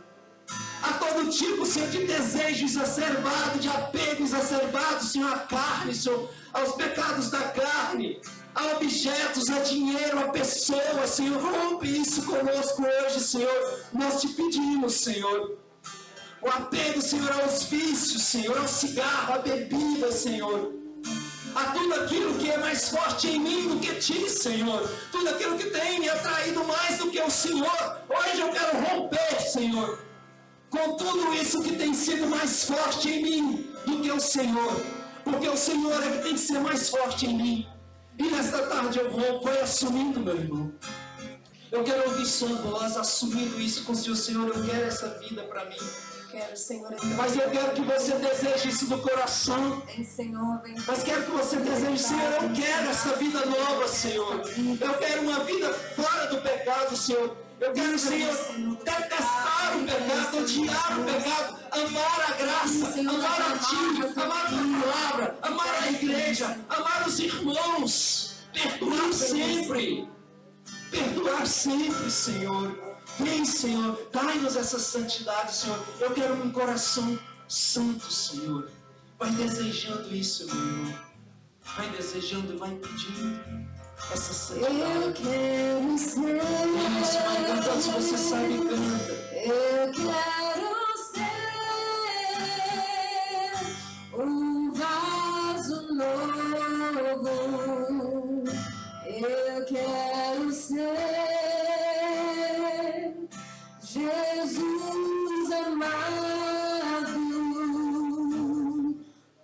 A todo tipo, Senhor, de desejo exacerbado, de apego exacerbado, Senhor, à carne, Senhor, aos pecados da carne, a objetos, a dinheiro, a pessoa, Senhor. Rompe isso conosco hoje, Senhor. Nós te pedimos, Senhor. O apego, Senhor, aos vícios, Senhor, ao cigarro, à bebida, Senhor. A tudo aquilo que é mais forte em mim do que ti, Senhor. Tudo aquilo que tem me atraído mais do que o Senhor. Hoje eu quero romper, Senhor, com tudo isso que tem sido mais forte em mim do que o Senhor. Porque o Senhor é que tem que ser mais forte em mim. E nesta tarde eu vou assumindo, meu irmão. Eu quero ouvir sua voz assumindo isso com o Senhor. Senhor, eu quero essa vida para mim. Quero, Senhor, Mas eu quero que você deseje isso do coração. vem, Senhor, vem. Mas quero que você deseje, Senhor, eu quero essa vida nova, Senhor. Eu quero uma vida fora do pecado, Senhor. Eu quero, Senhor, detestar o pecado, odiar o pecado, amar a graça, amar a Ti, amar a Tua palavra, amar a igreja, amar os irmãos, perdoar sempre. Perdoar sempre, Senhor. Vem, Senhor, dai-nos essa santidade, Senhor. Eu quero um coração santo, Senhor. Vai desejando isso, meu irmão. Vai desejando e vai pedindo essa santidade. Eu quero ser. Isso, vai cantando, se você sabe, canta. Eu quero ser um vaso novo. Eu quero ser Jesus amado,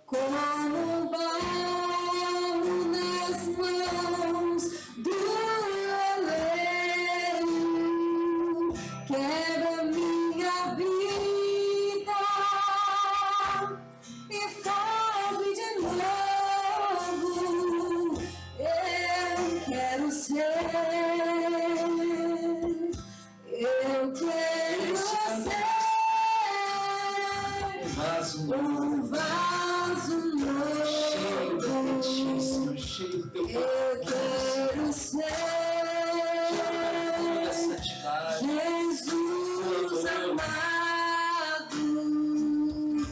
como barro nas mãos do oleiro. Quebra minha vida e faz-me de novo. Eu quero ser. Eu quero ser um vaso Cheio da novo. Ti, Senhor, cheio do Teu Eu quero ser da santidade. Jesus amado,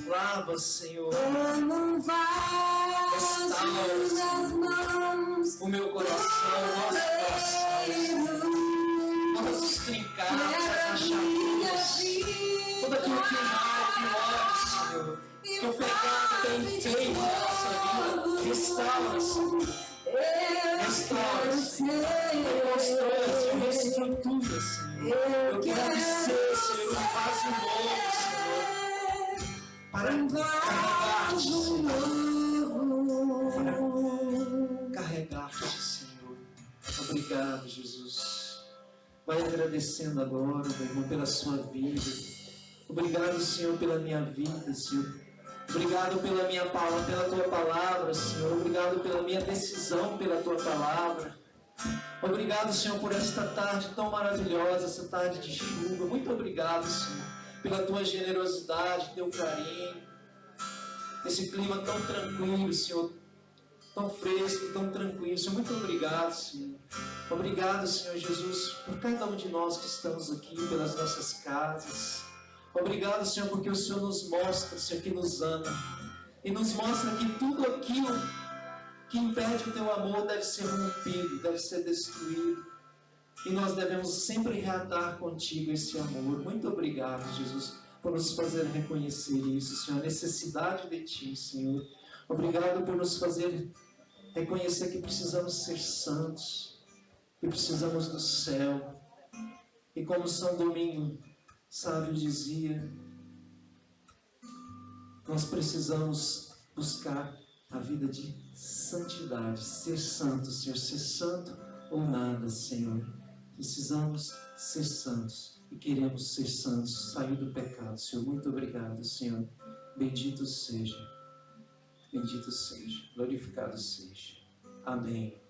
Lava, Senhor, como um vaso nas mãos o meu coração, o nosso coração, nossos trincados, as achaduras, tudo aquilo que mal, que ódio, Senhor, que o pecado tem feito na nossa vida. Restaura, Senhor. Restaura, Senhor. Reconstrói, Senhor. Reestrutura, Senhor. Eu quero ser, Senhor, um vaso novo, Senhor, para carregar-te, Senhor. Carregar-te, Senhor. Obrigado, Jesus. Vai agradecendo agora, meu irmão, pela sua vida. Obrigado, Senhor, pela minha vida, Senhor. Obrigado pela minha palavra, pela Tua palavra, Senhor. Obrigado pela minha decisão pela Tua palavra. Obrigado, Senhor, por esta tarde tão maravilhosa, essa tarde de chuva. Muito obrigado, Senhor, pela Tua generosidade, Teu carinho. Esse clima tão tranquilo, Senhor, tão fresco, tão tranquilo. Senhor, muito obrigado, Senhor. Obrigado, Senhor Jesus, por cada um de nós que estamos aqui, pelas nossas casas. Obrigado, Senhor, porque o Senhor nos mostra, Senhor, que nos ama. E nos mostra que tudo aquilo que impede o teu amor deve ser rompido, deve ser destruído. E nós devemos sempre reatar contigo esse amor. Muito obrigado, Jesus, por nos fazer reconhecer isso, Senhor, a necessidade de Ti, Senhor. Obrigado por nos fazer reconhecer que precisamos ser santos, que precisamos do céu. E como São Domingo sábio dizia, nós precisamos buscar a vida de santidade, ser santo, Senhor, ser santo ou nada, Senhor. Precisamos ser santos e queremos ser santos, sair do pecado, Senhor. Muito obrigado, Senhor. Bendito seja, glorificado seja. Amém.